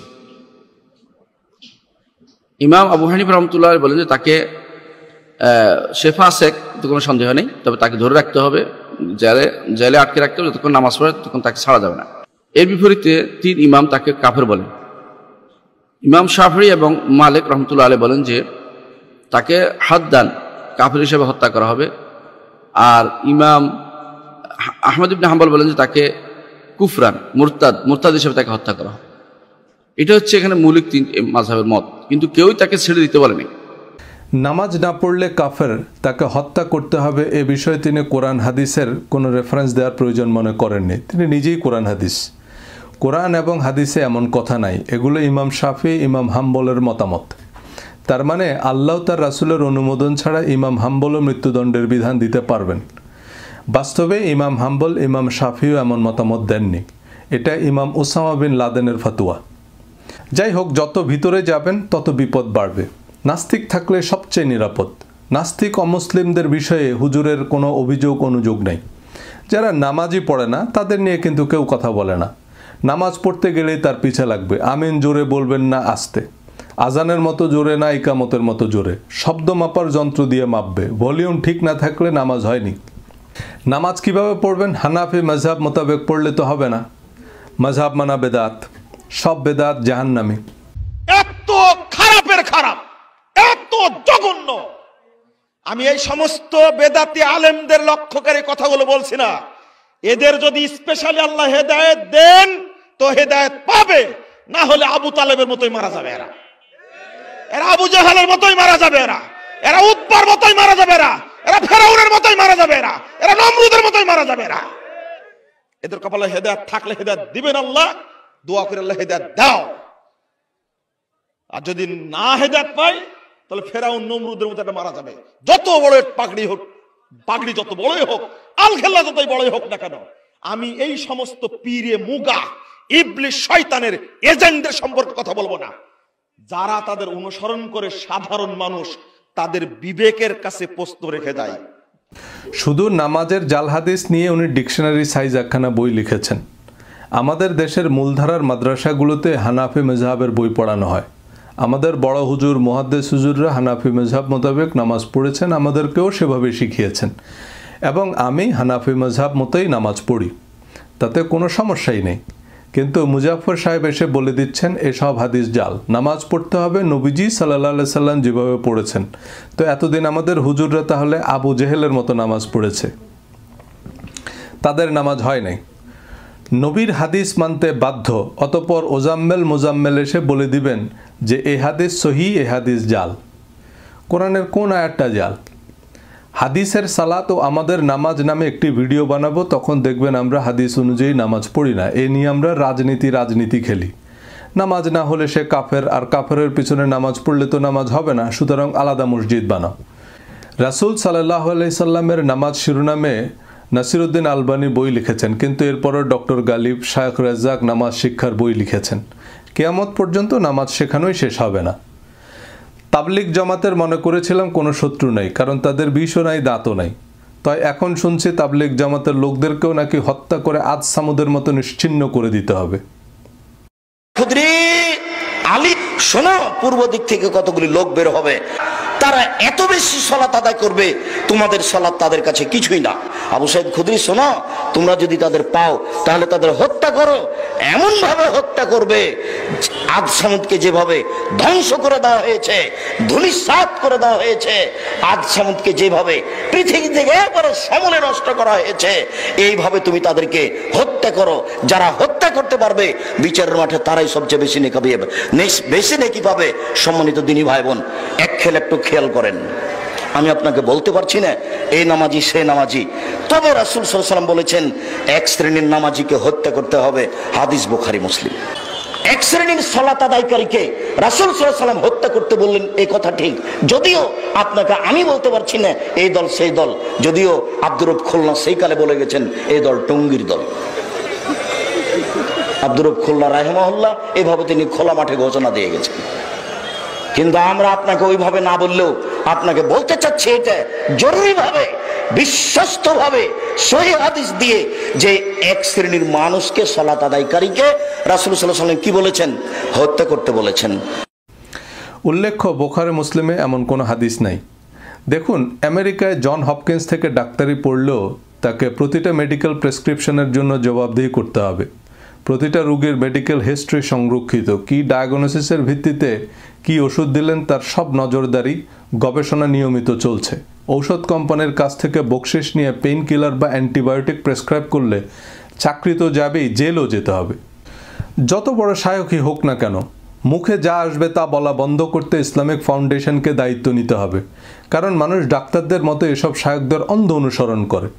ইমাম আবু হানিফা রাহমাতুল্লাহ বলেন যে তাকে শেফা শেখ তো কোনো সন্দেহ নেই, তবে তাকে ধরে রাখতে হবে, জেলে আটকে রাখতে হবে, যতক্ষণ নামাজ পড়ে তখন তাকে ছাড়া যাবে না। এর বিপরীতে 3 ইমাম তাকে কাফের বলেন। ইমাম শাফিঈ এবং মালিক রহমতুল্লাহ আলাইহি বলেন যে তাকে হাদ্দান কাফের হিসেবে হত্যা করা হবে। আর ইমাম আহমদ ইবনে হাম্বল বলেন যে তাকে কুফরান, মুরতাদ হিসেবে তাকে হত্যা করা হবে। এটা হচ্ছে এখানে মৌলিক 3 মাযহাবের মত, কিন্তু কেউই তাকে ছেড়ে দিতে বলেনি। নামাজ না পড়লে কাফের, তাকে হত্যা করতে হবে এ বিষয়ে তিনি কোরআন হাদিসের কোনো রেফারেন্স দেওয়ার প্রয়োজন মনে করেননি। তিনি নিজেই কোরআন এবং হাদিসে এমন কথা নাই। এগুলো ইমাম শাফিঈ, ইমাম হাম্বলের মতামত। তার মানে আল্লাহ তার রাসূলের অনুমোদন ছাড়া ইমাম হাম্বলও মৃত্যুদণ্ডের বিধান দিতে পারবেন। বাস্তবে ইমাম হাম্বল, ইমাম শাফিঈও এমন মতামত দেননি। এটা ইমাম উসামা বিন লাদেনের ফতোয়া। যাই হোক, যত ভিতরে যাবেন তত বিপদ বাড়বে। নাস্তিক থাকলে সবচেয়ে নিরাপদ। নাস্তিক অমুসলিমদের বিষয়ে হুজুরের কোনো অনুযোগ নেই। যারা নামাজই পড়ে না তাদের নিয়ে কিন্তু কেউ কথা বলে না। নামাজ পড়তে গেলেই তার পিছে লাগবে, আমিন জোরে বলবেন না আস্তে, আজানের মতো জোরে না ইকামতের মতো জোরে, শব্দ মাপার যন্ত্র দিয়ে মাপবে। ভলিউম ঠিক না থাকলে নামাজ হয়নি। নামাজ কিভাবে পড়বেন? হানাফি মাযহাব মোতাবেক পড়লে তো হবে না। মাযহাব মানা বেদাত, সব বেদাত জাহান্নামী। এত খারাপের খারাপ, এত জঘন্য। আমি এই সমস্ত বেদাতি আলেমদের লক্ষ্য করে কথাগুলো বলছি না। এদের যদি স্পেশালি আল্লাহ হেদায়েত দেন তো হেদায়েত পাবে, না হলে আবু তালেবের মতোই মারা যাবে। এরা আবু জাহালের মতোই মারা যাবে, এরা উতবার মতোই মারা যাবে, এরা ফেরাউনের মতোই মারা যাবে, এরা নমরুদের মতোই মারা যাবে। এদের কপালে হেদায়েত থাকলে হেদায়েত দিবেন আল্লাহ, দোয়া করে আল্লাহ হেদায়েত দাও। আর যদি না হেদায়েত পাই তাহলে ফেরাউন নমরুদের মতো একটা মারা যাবে। যত বড় পাগড়ি হোক, পাগড়ি যত বড়ই হোক, আল খেল্লা যতই বড়ই হোক না কেন, আমি এই সমস্ত পীরে মুগা ইবলিস শয়তানের এজেন্টদের সম্পর্কে কথা বলবো না। যারা তাদের অনুসরণ করে সাধারণ মানুষ তাদের বিবেকের কাছে প্রশ্ন রেখে দেয়। শুধু নামাজের জাল হাদিস নিয়ে উনি ডিকশনারি সাইজ একখানা বই লিখেছেন। আমাদের দেশের মূলধারার মাদ্রাসাগুলোতে হানাফি মাযহাবের বই পড়ানো হয়। আমাদের বড় হুজুর মুহাদ্দিস হুজুররা হানাফি মাযহাব মোতাবেক নামাজ পড়েছেন, আমাদেরকেও সেভাবে শিখিয়েছেন, এবং আমি হানাফি মাযহাব মতোই নামাজ পড়ি, তাতে কোনো সমস্যাই নেই। কিন্তু মুজাফফর সাহেব এসে বলে দিচ্ছেন এসব হাদিস জাল, নামাজ পড়তে হবে নবীজি সাল্লাল্লাহু আলাইহি সাল্লাম যেভাবে পড়েছেন। তো এতদিন আমাদের হুজুররা তাহলে আবু জেহেলের মতো নামাজ পড়েছে, তাদের নামাজ হয় নাই। নবীর হাদিস মানতে বাধ্য, অতঃপর ওজাম্মেল মোজাম্মেল এসে বলে দিবেন যে এ হাদিস সহি, এ হাদিস জাল। কোরআনের কোন আয়াতটা জাল? হাদিসের সালাত ও আমাদের নামাজ নামে একটি ভিডিও বানাবো, তখন দেখবেন আমরা হাদিস অনুযায়ী নামাজ পড়ি না, এ নিয়ে আমরা রাজনীতি খেলি। নামাজ না হলে সে কাফের, আর কাফেরের পিছনে নামাজ পড়লে তো নামাজ হবে না, সুতরাং আলাদা মসজিদ বানাও। রাসূল সাল্লাল্লাহু আলাইহি সাল্লামের নামাজ শিরোনামে নাসিরউদ্দিন আলবানী বই লিখেছেন, কিন্তু এরপরও ডক্টর গালিব, শায়খ রাজ্জাক নামাজ শিক্ষার বই লিখেছেন। কিয়ামত পর্যন্ত নামাজ শেখানোই শেষ হবে না। তাবলিগ জামাতের মনে করেছিলাম কোনো শত্রু নাই, কারণ তাদের বিষও নাই, দাঁতও নাই। তাই এখন শুনছি তাবলিগ জামাতের লোকদেরকেও নাকি হত্যা করে আদ সামুদের মতো নিশ্চিহ্ন করে দিতে হবে। আলী শোনো, পূর্ব দিক থেকে কতগুলি লোক বের হবে, তারা এত বেশি সালাত আদায় করবে, তোমাদের সালাত তাদের কাছে কিছুই না। আবু সাইদ খুদরি শোনো, তোমরা যদি তাদের পাও তাহলে তাদের হত্যা করো, এমন ভাবে হত্যা করবে আদ সামুদকে যেভাবে ধ্বংস করে দেওয়া হয়েছে, ধূলিসাৎ করে দেওয়া হয়েছে, আদ সামুদকে যেভাবে পৃথিবী থেকে একবারে সমূলে নষ্ট করা হয়েছে, এইভাবে তুমি তাদেরকে হত্যা করো। যারা হত্যা করতে পারবে বিচারের মাঠে তারাই সবচেয়ে বেশি নেকি পাবে। সম্মানিত দিনী ভাই বোন, একটু খেয়াল করেন, আমি আপনাকে বলতে পারছি না এই নামাজি সে নামাজি, তবে রাসূল সাল্লাল্লাহু আলাইহি ওয়াসাল্লাম বলেছেন এক শ্রেণীর নামাজিকে হত্যা করতে হবে, হাদিস বুখারী মুসলিম। এক শ্রেণীর সালাত আদায়কারীকে রাসূল সাল্লাল্লাহু আলাইহি ওয়াসাল্লাম হত্যা করতে বললেন, এই কথা ঠিক, যদিও আপনাকে আমি বলতে পারছি না এই দল সেই দল, যদিও আব্দুর রব খুলনা সেই কালে বলে গেছেন এই দল টঙ্গীর দল। আব্দুর রব খুলনা রাহিমাহুল্লাহ এভাবে তিনি খোলা মাঠে ঘোষণা দিয়ে গেছেন। কিন্তু আমরা আপনাকে ওইভাবে না বললেও আপনাকে বলতে চাচ্ছি এটা জরুরিভাবে, বিশ্বস্তভাবে সহিহ হাদিস দিয়ে, যে এক শ্রেণীর মানুষকে সালাত আদায়কারীকে রাসূল সাল্লাল্লাহু আলাইহি ওয়াসাল্লাম কি বলেছেন? হত্যা করতে বলেছেন। উল্লেখ্য বুখারী মুসলিমে এমন কোনো হাদিস নাই। দেখুন, আমেরিকায় জন হপকিন্স থেকে ডাক্তারি পড়লেও তাকে প্রতিটা মেডিকেল প্রেসক্রিপশনের জন্য জবাবদিহি করতে হবে। প্রতিটা রোগীর মেডিকেল হিস্ট্রি সংরক্ষিত, কি ডায়াগনোসিসের ভিত্তিতে কি ওষুধ দিলেন তার সব নজরদারি, গবেষণা নিয়মিত চলছে। ঔষধ কোম্পানির কাছ থেকে বকশিশ নিয়ে পেইন কিলার বা অ্যান্টিবায়োটিক প্রেসক্রাইব করলে চাকরি তো যাবেই, জেলও যেতে হবে। যত বড় শায়কই হোক না কেন, মুখে যা আসবে তা বলা বন্ধ করতে ইসলামিক ফাউন্ডেশনকে দায়িত্ব নিতে হবে, কারণ মানুষ ডাক্তারদের মতো এসব শায়কদের অন্ধ অনুসরণ করে।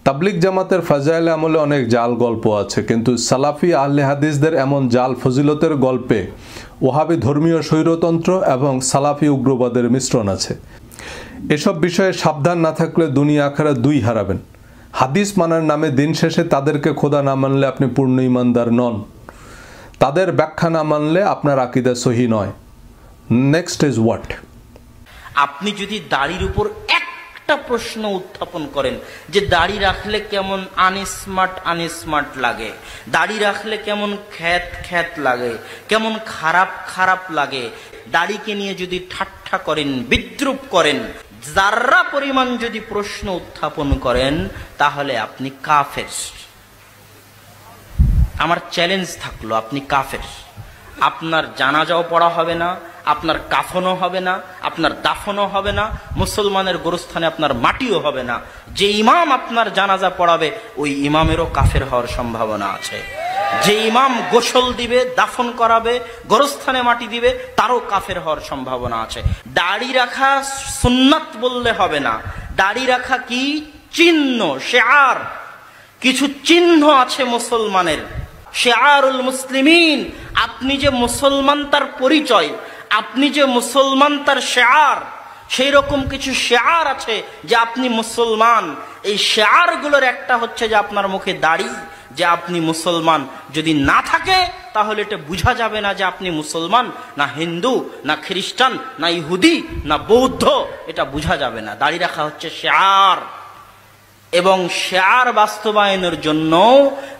তাবলিগ জামাতের ফাজাইল আমলে অনেক জাল গল্প আছে, কিন্তু সালাফি আহলে হাদিসদের এমন জাল ফজিলতের গল্পে ওহাবি ধর্মীয় স্বৈরতন্ত্র এবং সালাফি উগ্রবাদের মিশ্রণ আছে। এসব বিষয়ে সাবধান না থাকলে দুনিয়া আখিরাত দুই হারাবেন। হাদিস মানার নামে দিন শেষে তাদেরকে খোদা না মানলে আপনি পূর্ণ ঈমানদার নন, তাদের ব্যাখ্যা না মানলে আপনার আকীদা সহি নয়। Next is what? আপনি যদি দাড়ির উপর একটা প্রশ্ন উত্থাপন করেন যে দাড়ি রাখলে কেমন আনস্মার্ট লাগে, দাড়ি রাখলে কেমন খ্যাত লাগে, কেমন খারাপ লাগে, দাড়িকে নিয়ে যদি ঠাট্টা করেন, বিদ্রুপ করেন, যারা পরিমাণ যদি প্রশ্ন উত্থাপন করেন, তাহলে আপনি কাফের। আমার চ্যালেঞ্জ থাকলো, আপনি কাফের। আপনার জানাজাও পড়া হবে না, আপনার কাফনও হবে না, আপনার দাফনও হবে না, মুসলমানের গোরস্থানে আপনার মাটিও হবে না। যে ইমাম আপনার জানাজা পড়াবে ওই ইমামেরও কাফের হওয়ার সম্ভাবনা আছে। যে ইমাম গোসল দিবে, দাফন করাবে, গোরস্থানে মাটি দিবে, তারও কাফের হওয়ার সম্ভাবনা আছে। দাড়ি রাখা সুন্নাত বললে হবে না, দাড়ি রাখা কি চিহ্ন, শেআর। কিছু চিহ্ন আছে মুসলমানের, শেআরুল মুসলিমিন। আপনি যে মুসলমান তার পরিচয়, আপনি যে মুসলমান তার শেআর, সেই রকম কিছু শেআর আছে যে আপনি মুসলমান। এই শেআর গুলোর একটা হচ্ছে যে আপনার মুখে দাড়ি, যে আপনি মুসলমান। যদি না থাকে তাহলে এটা বোঝা যাবে না যে আপনি মুসলমান, না হিন্দু, না খ্রিস্টান, না ইহুদি, না বৌদ্ধ, এটা বোঝা যাবে না। দাড়ি রাখা হচ্ছে শেআর, এবং শেআর বাস্তবায়নের জন্য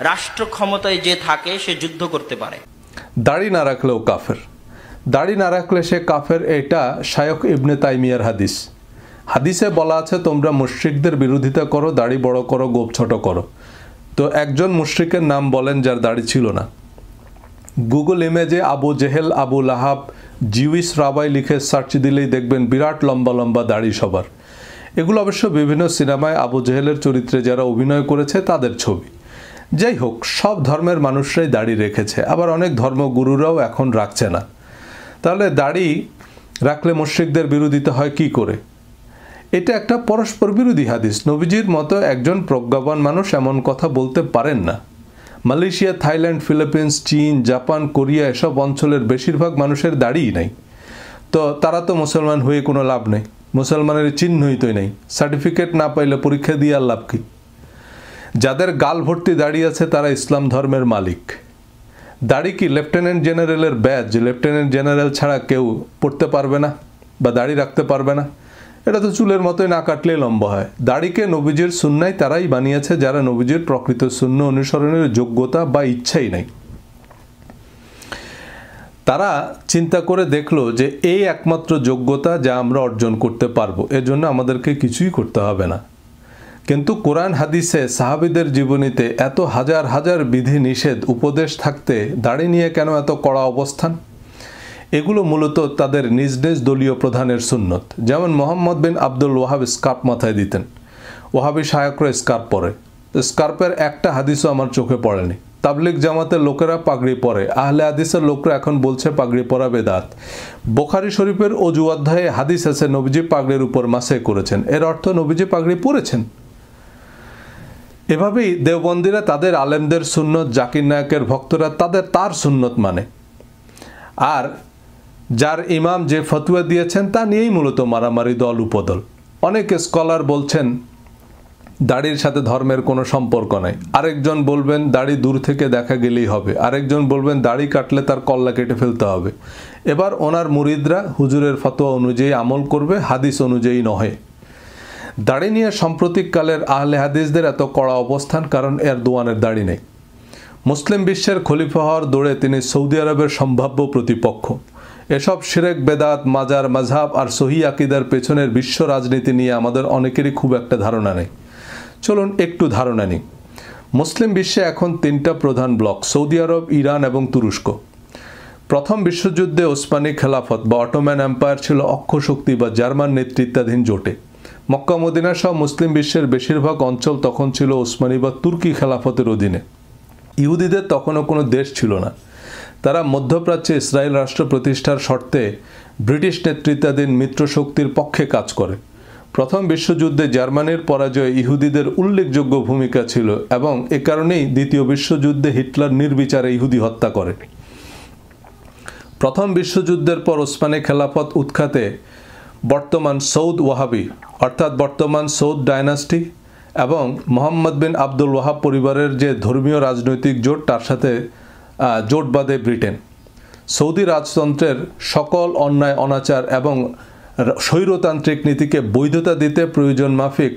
রাষ্ট্র ক্ষমতায় যে থাকে সে যুদ্ধ করতে পারে। দাড়ি না রাখলেও কাফের। দাড়ি না রাখলে সে কাফের, এটা শায়খ ইবনে তাইমিয়ার হাদিস। হাদিসে বলা আছে তোমরা মুশরিকদের বিরোধিতা করো, দাড়ি বড় করো, গোপ ছোট করো। তো একজন মুশরিকের নাম বলেন যার দাড়ি ছিল না। Google ইমেজে Abu Jahl, Abu Lahab, Jewish rabbi লিখে সার্চ দিলেই দেখবেন বিরাট লম্বা লম্বা দাড়ি সবার। এগুলো অবশ্য বিভিন্ন সিনেমায় আবু জেহেলের চরিত্রে যারা অভিনয় করেছে তাদের ছবি। যাই হোক, সব ধর্মের মানুষরাই দাড়ি রেখেছে, আবার অনেক ধর্মগুরুরাও এখন রাখছে না। তাহলে দাড়ি রাখলে মুশরিকদের বিরোধিতা হয় কি করে? এটা একটা পরস্পর বিরোধী হাদিস। নবীজির মতো একজন প্রজ্ঞাবান মানুষ এমন কথা বলতে পারেন না। মালয়েশিয়া, থাইল্যান্ড, ফিলিপিন্স, চীন, জাপান, কোরিয়া এসব অঞ্চলের বেশিরভাগ মানুষের দাড়িই নেই। তো তারা তো মুসলমান হয়ে কোনো লাভ নেই, মুসলমানের চিহ্নই তো নেই। সার্টিফিকেট না পাইলে পরীক্ষা দিয়ে আর লাভ কি? যাদের গাল ভর্তি দাড়ি আছে তারা ইসলাম ধর্মের মালিক। দাড়ি কি লেফটেন্যান্ট জেনারেলের ব্যাজ? লেফটেন্যান্ট জেনারেল ছাড়া কেউ পড়তে পারবে না বা দাড়ি রাখতে পারবে না? এটা তো চুলের মতোই, না কাটলে লম্বা হয়। দাড়িকে নবীজির সুন্নায় তারাই বানিয়েছে যারা নবীজির প্রকৃত সুন্নাহ অনুসরণের যোগ্যতা বা ইচ্ছাই নাই। তারা চিন্তা করে দেখলো যে এই একমাত্র যোগ্যতা যা আমরা অর্জন করতে পারবো, এজন্য আমাদেরকে কিছুই করতে হবে না। কিন্তু কোরআন হাদিসে সাহাবীদের জীবনীতে এত হাজার হাজার বিধি নিষেধ উপদেশ থাকতে দাড়ি নিয়ে কেন এত কড়া অবস্থান? এগুলো মূলত তাদের নিজ নিজ দলীয় প্রধানের সুন্নত। যেমন মোহাম্মদ বিন আব্দুল ওয়াহাব স্কার্ফ মাথায় দিতেন, ওয়াহাবি শায়করা স্কার্ফ পরে। স্কার্ফের একটা হাদিসও আমার চোখে পড়েনি। তাবলিগ জামাতের লোকেরা পাগড়ি পরে, আহলে হাদিসের লোকরা এখন বলছে পাগড়ি পরা বেদাত। বুখারী শরীফের অজু অধ্যায়ে হাদিস আছে নবীজি পাগড়ির উপর মাসে করেছেন, এর অর্থ নবীজি পাগড়ি পরেছেন। এভাবেই দেওবন্দিরা তাদের আলেমদের সুন্নত, জাকির নায়কের ভক্তরা তার সুন্নত মানে। আর যার ইমাম যে ফতোয়া দিয়েছেন তা নিয়েই মূলত মারামারি, দল উপদল। অনেক স্কলার বলছেন দাড়ির সাথে ধর্মের কোনো সম্পর্ক নাই। আরেকজন বলবেন দাড়ি দূর থেকে দেখা গেলেই হবে, আরেকজন বলবেন দাড়ি কাটলে তার কল্লা কেটে ফেলতে হবে। এবার ওনার মুরিদরা হুজুরের ফতোয়া অনুযায়ী আমল করবে, হাদিস অনুযায়ী নহে। দাড়ি নিয়ে সাম্প্রতিককালের আহলে হাদিসদের এত কড়া অবস্থান কারণ এরদোয়ানের দাড়ি নেই। মুসলিম বিশ্বের খলিফা হওয়ার দৌড়ে তিনি সৌদি আরবের সম্ভাব্য প্রতিপক্ষ। এসব শিরক, বেদাত, মাজার, মাযহাব আর সহি আকীদার পেছনের বিশ্ব রাজনীতি নিয়ে আমাদের অনেকেরই খুব একটা ধারণা নেই। চলুন একটু ধারণা নিই। মুসলিম বিশ্বে এখন তিনটা প্রধান ব্লক: সৌদি আরব, ইরান এবং তুরস্ক। প্রথম বিশ্বযুদ্ধে ওসমানী খেলাফত বা অটোম্যান এম্পায়ার ছিল অক্ষশক্তি বা জার্মান নেতৃত্বাধীন জোটে। মক্কা মদিনা সহ মুসলিম বিশ্বের বেশিরভাগ অঞ্চল তখন ছিল ওসমানী বা তুর্কি খেলাফতের অধীনে। ইহুদিদের তখনও কোনো দেশ ছিল না। তারা মধ্যপ্রাচ্যে ইসরায়েল রাষ্ট্র প্রতিষ্ঠার শর্তে ব্রিটিশ নেতৃত্বাধীন মিত্রশক্তির পক্ষে কাজ করে। প্রথম বিশ্বযুদ্ধে জার্মানির পরাজয়ে ইহুদিদের উল্লেখযোগ্য ভূমিকা ছিল এবং এ কারণেই দ্বিতীয় বিশ্বযুদ্ধে হিটলার নির্বিচারে ইহুদি হত্যা করে। প্রথম বিশ্বযুদ্ধের পর ওসমানী খেলাফত উৎখাতে বর্তমান সৌদ ওয়াহাবি অর্থাৎ বর্তমান সৌদ ডায়নাস্টি এবং মোহাম্মদ বিন আব্দুল ওয়াহাব পরিবারের যে ধর্মীয় রাজনৈতিক জোট, তার সাথে জোট বাঁধে ব্রিটেন। সৌদি রাজতন্ত্রের সকল অন্যায়, অনাচার এবং স্বৈরতান্ত্রিক নীতিকে বৈধতা দিতে প্রয়োজন মাফিক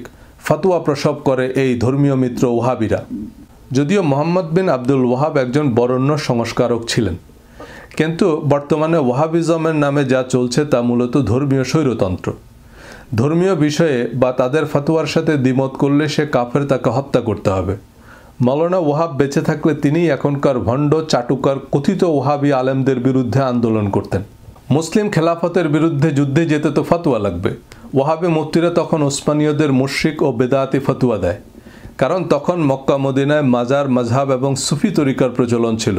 ফতোয়া প্রসব করে এই ধর্মীয় মিত্র ওয়াহাবিরা। যদিও মোহাম্মদ বিন আব্দুল ওয়াহাব একজন বরেণ্য সংস্কারক ছিলেন, কিন্তু বর্তমানে ওয়াহাবিজমের নামে যা চলছে তা মূলত ধর্মীয় স্বৈরতন্ত্র। ধর্মীয় বিষয়ে বা তাদের ফতোয়ার সাথে দ্বিমত করলে সে কাফের, তাকে হত্যা করতে হবে। মৌলানা ওয়াহাব বেঁচে থাকলে তিনিই এখনকার ভণ্ড, চাটুকার, কথিত ওয়াহাবি আলেমদের বিরুদ্ধে আন্দোলন করতেন। মুসলিম খেলাফতের বিরুদ্ধে যুদ্ধে যেতে তো ফতোয়া লাগবে। ওয়াহাবি মুফতিরা তখন ওসমানীয়দের মুশরিক ও বেদাতি ফতোয়া দেয়, কারণ তখন মক্কা মদিনায় মাজার, মাযহাব এবং সুফি তরিকার প্রচলন ছিল।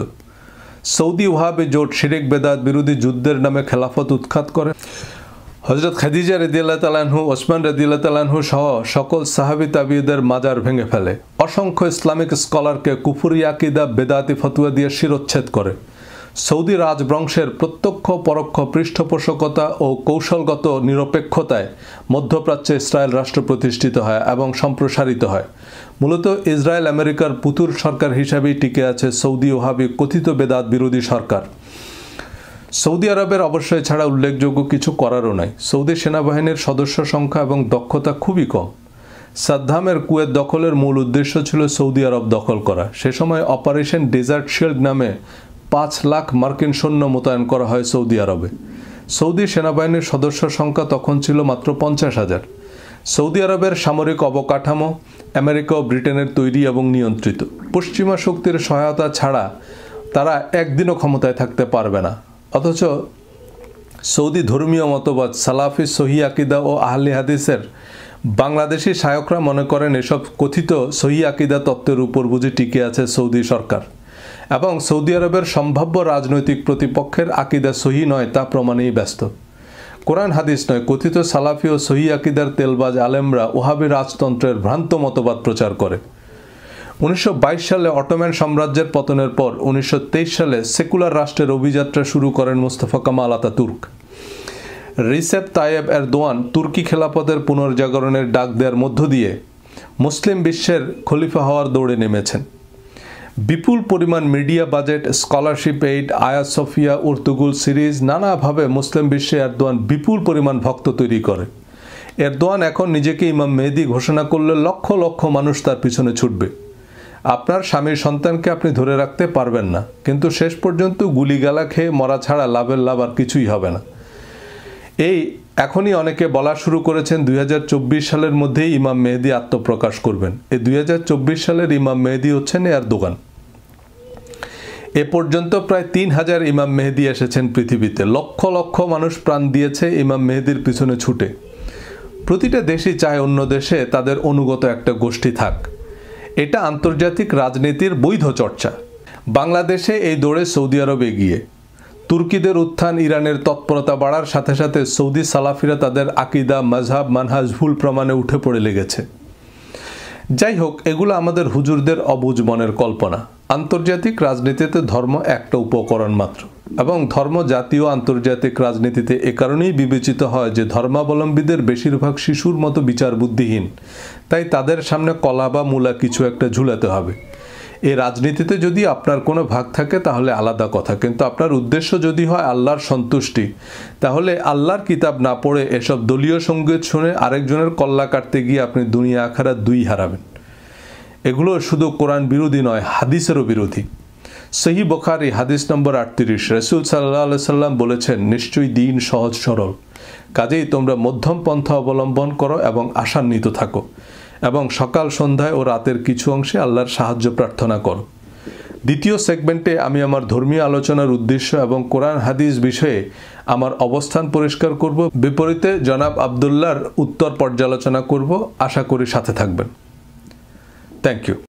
সৌদি ওয়াহাবি জোট শিরক, বেদাত বিরোধী যুদ্ধের নামে খেলাফত উৎখাত করে। হযরত খাদিজা রাদিয়াল্লাহু তাআলা আনহু, ওসমান রাদিয়াল্লাহু তাআলা আনহু সহ সকল সাহাবী তাবিঈদের মাজার ভেঙে ফেলে। অসংখ্য ইসলামিক স্কলারকে কুফরি আকীদা, বেদাতি ফতোয়া দিয়ে শিরোচ্ছেদ করে। সৌদি রাজবংশের প্রত্যক্ষ পরোক্ষ পৃষ্ঠপোষকতা ও কৌশলগত নিরপেক্ষতায় মধ্যপ্রাচ্যে ইসরায়েল রাষ্ট্র প্রতিষ্ঠিত হয় এবং সম্প্রসারিত হয়। মূলত ইসরায়েল আমেরিকার পুতুল সরকার হিসাবেই টিকে আছে সৌদি ওয়াহাবি কথিত বেদাত বিরোধী সরকার। সৌদি আরবের অবশ্যই ছাড়া উল্লেখযোগ্য কিছু করারও নাই। সৌদি সেনাবাহিনীর সদস্য সংখ্যা এবং দক্ষতা খুবই কম। সাদ্দামের কুয়েত দখলের মূল উদ্দেশ্য ছিল সৌদি আরব দখল করা। সে সময় অপারেশন ডেজার্ট শিল্ড নামে 5 লাখ মার্কিন সৈন্য মোতায়েন করা হয় সৌদি আরবে। সৌদি সেনাবাহিনীর সদস্য সংখ্যা তখন ছিল মাত্র 50,000। সৌদি আরবের সামরিক অবকাঠামো আমেরিকা ও ব্রিটেনের তৈরি এবং নিয়ন্ত্রিত। পশ্চিমা শক্তির সহায়তা ছাড়া তারা একদিনও ক্ষমতায় থাকতে পারবে না। অথচ সৌদি ধর্মীয় মতবাদ সালাফি সহি আকিদা ও আহলে হাদিসের বাংলাদেশি শায়করা মনে করেন এসব কথিত সহি আকিদা তত্ত্বের উপর বুঝি টিকে আছে সৌদি সরকার, এবং সৌদি আরবের সম্ভাব্য রাজনৈতিক প্রতিপক্ষের আকিদা সহি নয় তা প্রমাণেই ব্যস্ত। কোরআন হাদিস নয়, কথিত সালাফি ও সহি আকিদার তেলবাজ আলেমরা ওহাবি রাজতন্ত্রের ভ্রান্ত মতবাদ প্রচার করে। 1922 সালে অটোম্যান সাম্রাজ্যের পতনের পর 1923 সালে সেকুলার রাষ্ট্রের অভিযাত্রা শুরু করেন Mustafa Kemal Ataturk. Recep Tayyip Erdogan তুর্কি খেলাফতের পুনর্জাগরণের ডাক দেওয়ার মধ্য দিয়ে মুসলিম বিশ্বের খলিফা হওয়ার দৌড়ে নেমেছেন। বিপুল পরিমাণ মিডিয়া বাজেট, স্কলারশিপ এইড, আয়া সফিয়া, উর্তুগুল সিরিজ নানাভাবে মুসলিম বিশ্বে এরদোয়ান বিপুল পরিমাণ ভক্ত তৈরি করে। এরদোয়ান এখন নিজেকে ইমাম মেহেদি ঘোষণা করলে লক্ষ লক্ষ মানুষ তার পিছনে ছুটবে। আপনার স্বামীর সন্তানকে আপনি ধরে রাখতে পারবেন না, কিন্তু শেষ পর্যন্ত গুলিগালা খেয়ে মরা ছাড়া লাভের লাভ আর কিছুই হবে না। এই এখনই অনেকে বলা শুরু করেছেন 2024 সালের মধ্যেই ইমাম মেহেদি আত্মপ্রকাশ করবেন। এই 2024 সালের ইমাম মেহেদি হচ্ছেন এরদোগান। এ পর্যন্ত প্রায় 3000 ইমাম মেহেদি এসেছেন পৃথিবীতে। লক্ষ লক্ষ মানুষ প্রাণ দিয়েছে ইমাম মেহেদির পিছনে ছুটে। প্রতিটা দেশই চায় অন্য দেশে তাদের অনুগত একটা গোষ্ঠী থাক। এটা আন্তর্জাতিক রাজনীতির বৈধ চর্চা। বাংলাদেশে এই দৌড়ে সৌদি আরব এগিয়ে। তুর্কিদের উত্থান, ইরানের তৎপরতা বাড়ার সাথে সাথে সৌদি সালাফিরা তাদের আকিদা, মাযহাব, মানহাজ ভুল প্রমাণে উঠে পড়ে লেগেছে। যাই হোক, এগুলো আমাদের হুজুরদের অবুঝ মনের কল্পনা। আন্তর্জাতিক রাজনীতিতে ধর্ম একটা উপকরণ মাত্র, এবং ধর্ম জাতীয় আন্তর্জাতিক রাজনীতিতে এ কারণেই বিবেচিত হয় যে ধর্মাবলম্বীদের বেশিরভাগ শিশুর মতো বিচার বুদ্ধিহীন, তাই তাদের সামনে কলা বা মূলা কিছু একটা ঝুলাতে হবে। এই রাজনীতিতে যদি আপনার কোনো ভাগ থাকে তাহলে আলাদা কথা, কিন্তু আপনার উদ্দেশ্য যদি হয় আল্লাহর সন্তুষ্টি, তাহলে আল্লাহর কিতাব না পড়ে এসব দলীয় সঙ্গীত শুনে আরেকজনের কল্লা কাটতে গিয়ে আপনি দুনিয়া আখিরাত দুই হারাবেন। এগুলো শুধু কোরআন বিরোধী নয়, হাদিসেরও বিরোধী। সহিহ বুখারী হাদিস নম্বর 38, রাসূল সাল্লাল্লাহু আলাইহি সাল্লাম বলেছেন, নিশ্চয়ই দিন সহজ সরল, কাজেই তোমরা মধ্যম পন্থা অবলম্বন করো এবং আশান্বিত থাকো, এবং সকাল সন্ধ্যায় ও রাতের কিছু অংশে আল্লাহর সাহায্য প্রার্থনা করো। দ্বিতীয় সেগমেন্টে আমি আমার ধর্মীয় আলোচনার উদ্দেশ্য এবং কোরআন হাদিস বিষয়ে আমার অবস্থান পরিষ্কার করব। বিপরীতে জনাব আবদুল্লাহর উত্তর পর্যালোচনা করব। আশা করি সাথে থাকবেন। Thank you.